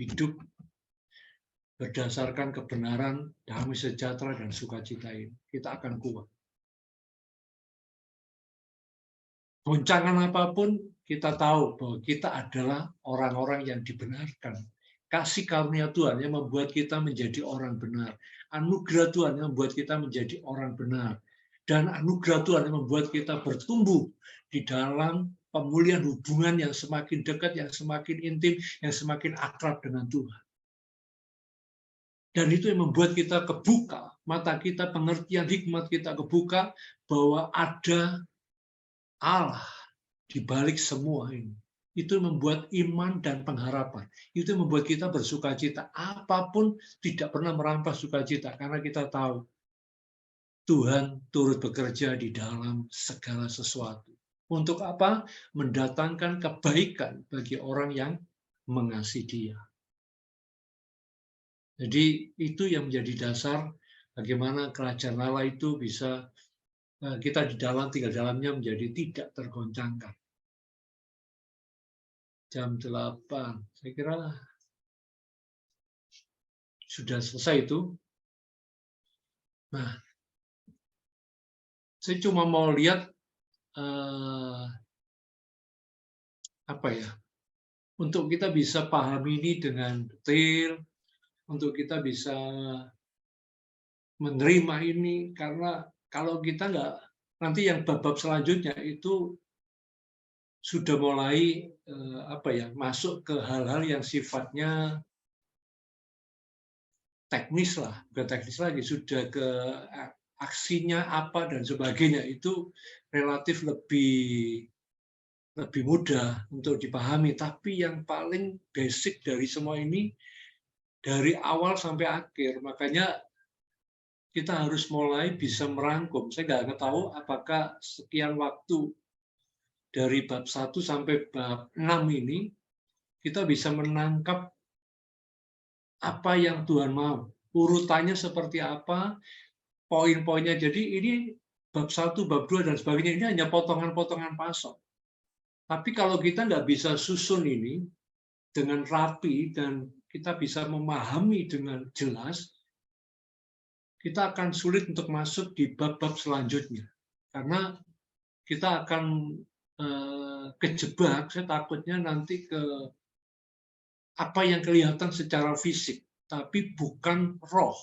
Speaker 2: hidup berdasarkan kebenaran, damai sejahtera, dan sukacita ini. Kita akan kuat. Goncangan apapun, kita tahu bahwa kita adalah orang-orang yang dibenarkan. Kasih karunia Tuhan yang membuat kita menjadi orang benar. Anugerah Tuhan yang membuat kita menjadi orang benar. Dan anugerah Tuhan yang membuat kita bertumbuh di dalam pemulihan hubungan yang semakin dekat, yang semakin intim, yang semakin akrab dengan Tuhan. Dan itu yang membuat kita kebuka, mata kita, pengertian hikmat kita kebuka, bahwa ada Allah di balik semua ini. Itu membuat iman dan pengharapan. Itu membuat kita bersuka cita. Apapun tidak pernah merampas sukacita, karena kita tahu Tuhan turut bekerja di dalam segala sesuatu. Untuk apa? Mendatangkan kebaikan bagi orang yang mengasihi Dia. Jadi itu yang menjadi dasar bagaimana kerajaan Allah itu bisa kita di dalam, tinggal dalamnya menjadi tidak tergoncangkan. Jam 8, saya kira sudah selesai itu. Nah, saya cuma mau lihat apa ya, untuk kita bisa pahami ini dengan detail, untuk kita bisa menerima ini, karena kalau kita nggak, nanti yang bab-bab selanjutnya itu sudah mulai masuk ke hal-hal yang sifatnya teknis lah, bukan teknis lagi, sudah ke aksinya apa dan sebagainya, itu relatif lebih mudah untuk dipahami. Tapi yang paling basic dari semua ini dari awal sampai akhir, makanya kita harus mulai bisa merangkum. Saya nggak tahu apakah sekian waktu dari bab 1 sampai bab 6 ini kita bisa menangkap apa yang Tuhan mau. Urutannya seperti apa, poin-poinnya. Jadi ini bab 1, bab 2, dan sebagainya, ini hanya potongan-potongan pasal. Tapi kalau kita nggak bisa susun ini dengan rapi dan kita bisa memahami dengan jelas, kita akan sulit untuk masuk di bab-bab selanjutnya. Karena kita akan kejebak, saya takutnya nanti ke apa yang kelihatan secara fisik, tapi bukan roh.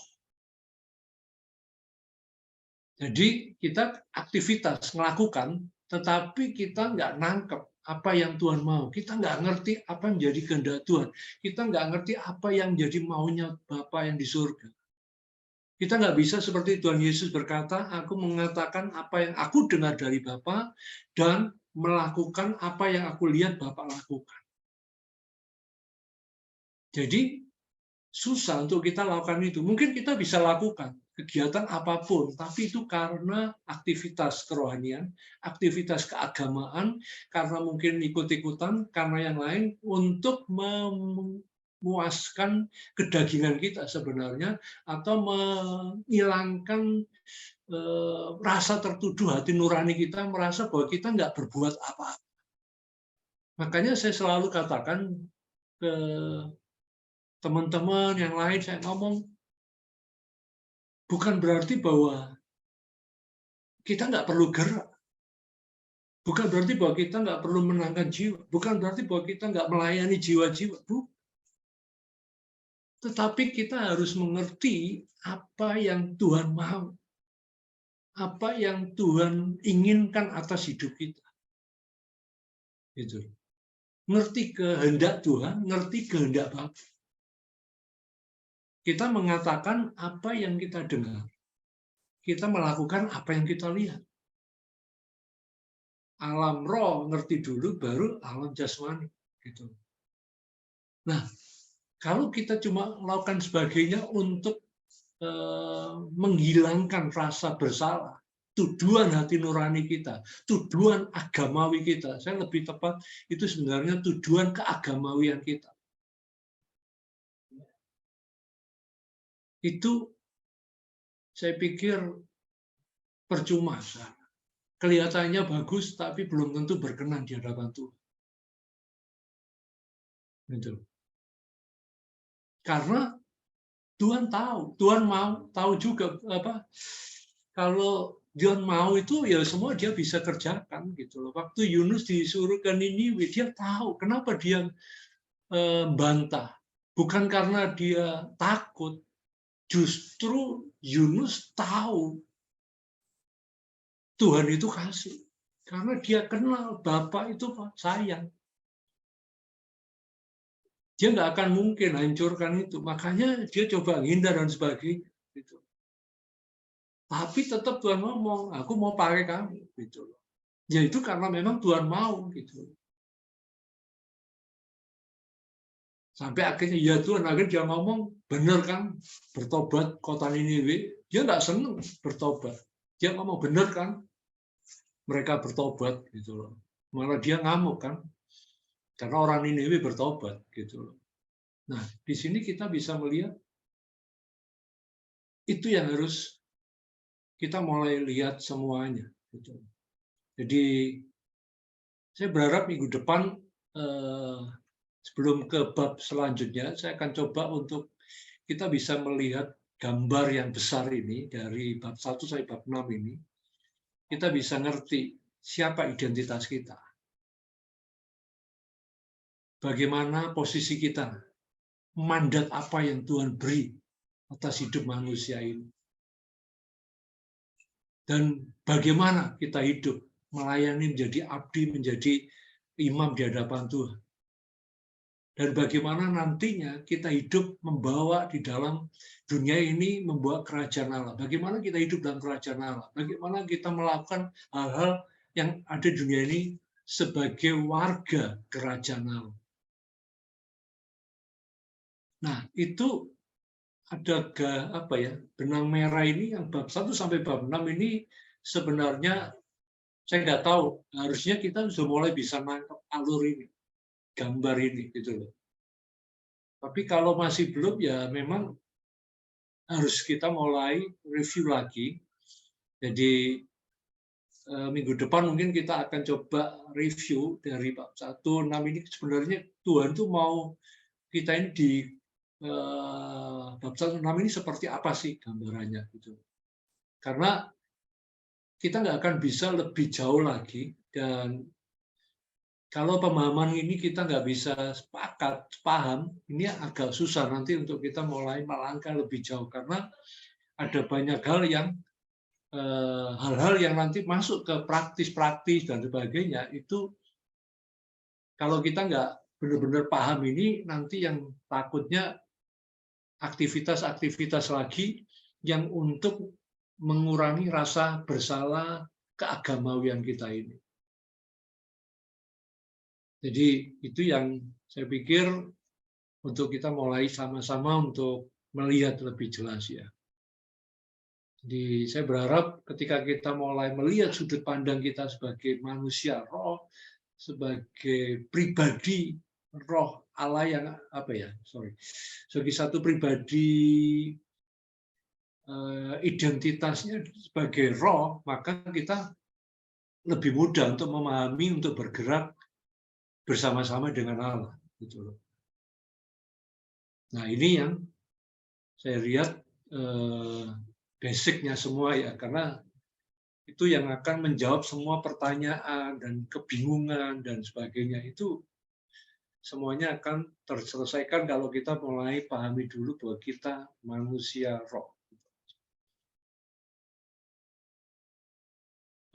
Speaker 2: Jadi kita aktivitas melakukan, tetapi kita nggak nangkep apa yang Tuhan mau. Kita nggak ngerti apa yang menjadi kehendak Tuhan. Kita nggak ngerti apa yang menjadi maunya Bapa yang di surga. Kita nggak bisa seperti Tuhan Yesus berkata, aku mengatakan apa yang aku dengar dari Bapa dan melakukan apa yang aku lihat Bapa lakukan. Jadi susah untuk kita lakukan itu. Mungkin kita bisa lakukan kegiatan apapun, tapi itu karena aktivitas kerohanian, aktivitas keagamaan, karena mungkin ikut-ikutan, karena yang lain, untuk memuaskan kedagingan kita sebenarnya, atau menghilangkan rasa tertuduh hati nurani kita, merasa bahwa kita nggak berbuat apa-apa. Makanya saya selalu katakan ke teman-teman yang lain, saya ngomong, bukan berarti bahwa kita nggak perlu gerak. Bukan berarti bahwa kita nggak perlu menangkan jiwa. Bukan berarti bahwa kita nggak melayani jiwa-jiwa. Tetapi kita harus mengerti apa yang Tuhan mau. Apa yang Tuhan inginkan atas hidup kita. Gitu. Ngerti kehendak Tuhan, ngerti kehendak Bapa. Kita mengatakan apa yang kita dengar. Kita melakukan apa yang kita lihat. Alam roh ngerti dulu, baru alam jasmani. Gitu. Nah, kalau kita cuma melakukan sebagainya untuk menghilangkan rasa bersalah, tujuan hati nurani kita, tujuan agamawi kita, saya lebih tepat itu sebenarnya tujuan keagamawian kita. Itu saya pikir percuma. Kelihatannya bagus, tapi belum tentu berkenan di hadapan Tuhan. Gitu. Karena Tuhan tahu, Tuhan mau, tahu juga apa. Kalau Tuhan mau itu ya semua dia bisa kerjakan gitu loh. Waktu Yunus disuruh ke Niniwe, dia tahu kenapa dia bantah. Bukan karena dia takut, justru Yunus tahu Tuhan itu kasih. Karena dia kenal Bapa itu sayang. Dia nggak akan mungkin hancurkan itu. Makanya dia coba hindar dan sebagainya. Gitu. Tapi tetap Tuhan ngomong, aku mau pakai kamu. Gitu. Ya itu karena memang Tuhan mau. Gitu. Sampai akhirnya, ya Tuhan, akhirnya dia ngomong, bener kan, bertobat kota Niniwe. Dia nggak seneng bertobat. Dia ngomong, bener kan, mereka bertobat. Gitu loh. Malah dia ngamuk kan, karena orang Niniwe bertobat. Gitu loh. Nah, di sini kita bisa melihat, itu yang harus kita mulai lihat semuanya. Gitu. Jadi, saya berharap minggu depan, sebelum ke bab selanjutnya, saya akan coba untuk kita bisa melihat gambar yang besar ini, dari bab 1 sampai bab 6 ini, kita bisa ngerti siapa identitas kita. bagaimana posisi kita, mandat apa yang Tuhan beri atas hidup manusia ini. Dan bagaimana kita hidup, melayani, menjadi abdi, menjadi imam di hadapan Tuhan. Dan bagaimana nantinya kita hidup membawa di dalam dunia ini, membawa kerajaan Allah. Bagaimana kita hidup dalam kerajaan Allah. Bagaimana kita melakukan hal-hal yang ada di dunia ini sebagai warga kerajaan Allah. Nah, itu ada benang merah ini yang bab 1 sampai bab 6 ini sebenarnya saya nggak tahu, harusnya kita sudah mulai bisa nangkep alur ini, gambar ini gitu loh. Tapi kalau masih belum, ya memang harus kita mulai review lagi. Jadi minggu depan mungkin kita akan coba review dari bab 1, 6 ini sebenarnya Tuhan tuh mau kita ini di bab 1, 6 ini seperti apa sih gambarannya gitu. Karena kita nggak akan bisa lebih jauh lagi, dan kalau pemahaman ini kita nggak bisa paham, ini agak susah nanti untuk kita mulai melangkah lebih jauh, karena ada banyak hal-hal yang nanti masuk ke praktis-praktis dan sebagainya. Itu kalau kita nggak benar-benar paham ini, nanti yang takutnya aktivitas-aktivitas lagi yang untuk mengurangi rasa bersalah keagamawian kita ini. Jadi itu yang saya pikir untuk kita mulai sama-sama untuk melihat lebih jelas ya. Jadi saya berharap ketika kita mulai melihat sudut pandang kita sebagai manusia roh, sebagai pribadi roh Allah yang sebagai satu pribadi identitasnya sebagai roh, maka kita lebih mudah untuk memahami, untuk bergerak bersama-sama dengan Allah. Gitu loh. Nah ini yang saya lihat basicnya semua ya, karena itu yang akan menjawab semua pertanyaan dan kebingungan dan sebagainya, itu semuanya akan terselesaikan kalau kita mulai pahami dulu bahwa kita manusia roh.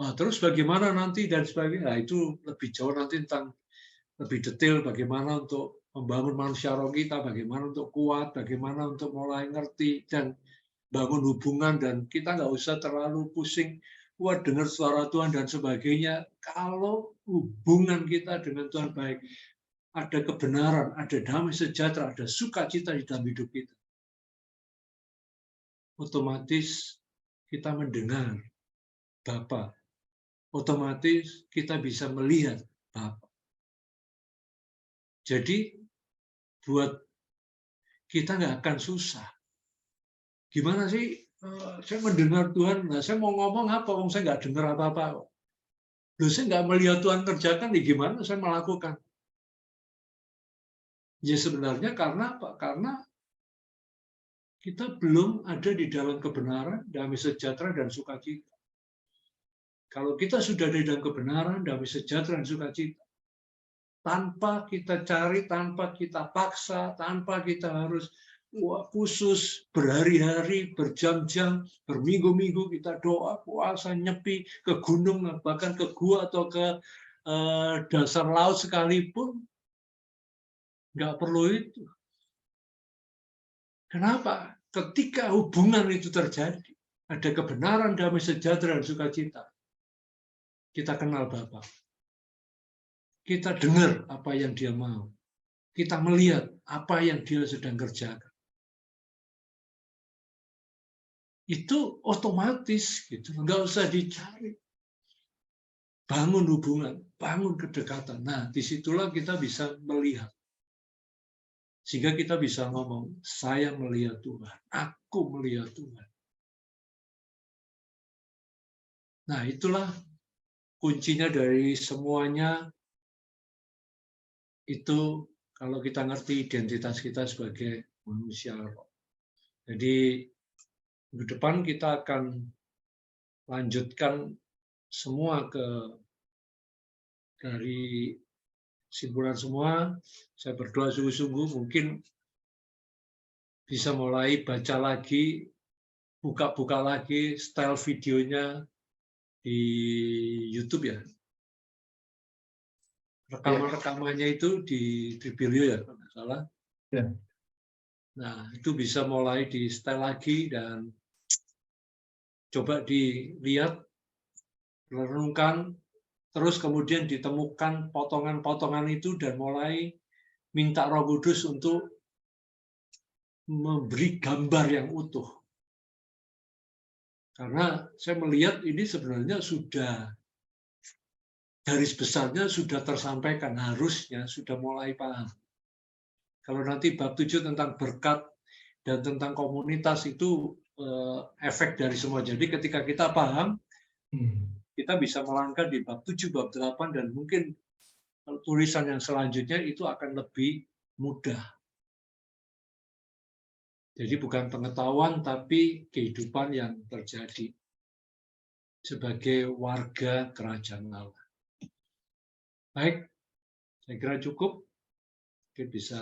Speaker 2: Nah, terus bagaimana nanti dan sebagainya, nah, itu lebih jauh nanti tentang lebih detail bagaimana untuk membangun manusia roh kita, bagaimana untuk kuat, bagaimana untuk mulai ngerti dan bangun hubungan, dan kita nggak usah terlalu pusing, wah dengar suara Tuhan dan sebagainya. Kalau hubungan kita dengan Tuhan baik, ada kebenaran, ada damai sejahtera, ada sukacita di dalam hidup kita, otomatis kita mendengar Bapa, otomatis kita bisa melihat Bapa. Jadi buat kita nggak akan susah. Gimana sih saya mendengar Tuhan? Nah, saya mau ngomong apa? Saya nggak dengar apa-apa. Loh, saya nggak melihat Tuhan kerjakan, ya gimana saya melakukan? Ya sebenarnya karena apa? Karena kita belum ada di dalam kebenaran, damai sejahtera, dan sukacita. Kalau kita sudah ada di dalam kebenaran, damai sejahtera, dan sukacita, tanpa kita cari, tanpa kita paksa, tanpa kita harus khusus berhari-hari, berjam-jam, berminggu-minggu kita doa, puasa, nyepi ke gunung, bahkan ke gua atau ke dasar laut sekalipun, nggak perlu itu. Kenapa? Ketika hubungan itu terjadi, ada kebenaran, damai sejahtera, dan sukacita, kita kenal Bapa. Kita dengar apa yang Dia mau. Kita melihat apa yang Dia sedang kerjakan. Itu otomatis gitu, nggak usah dicari. Bangun hubungan, bangun kedekatan. Nah, disitulah kita bisa melihat. Sehingga kita bisa ngomong, saya melihat Tuhan, aku melihat Tuhan. Nah, itulah kuncinya dari semuanya. Itu kalau kita ngerti identitas kita sebagai manusia roh. Jadi minggu depan kita akan lanjutkan semua dari kesimpulan semua, saya berdoa sungguh-sungguh mungkin bisa mulai baca lagi, buka-buka lagi style videonya di YouTube ya. Rekaman-rekamannya itu di Tribelio ya, kalau nggak salah.
Speaker 1: Ya.
Speaker 2: Nah, itu bisa mulai di style lagi dan coba dilihat, renungkan, terus kemudian ditemukan potongan-potongan itu dan mulai minta Roh Kudus untuk memberi gambar yang utuh. Karena saya melihat ini sebenarnya sudah garis besarnya sudah tersampaikan, harusnya sudah mulai paham. Kalau nanti bab 7 tentang berkat dan tentang komunitas itu efek dari semua. Jadi ketika kita paham, kita bisa melangkah di bab 7, bab 8, dan mungkin tulisan yang selanjutnya itu akan lebih mudah. Jadi bukan pengetahuan, tapi kehidupan yang terjadi sebagai warga kerajaan Allah. Baik, saya kira cukup. Mungkin bisa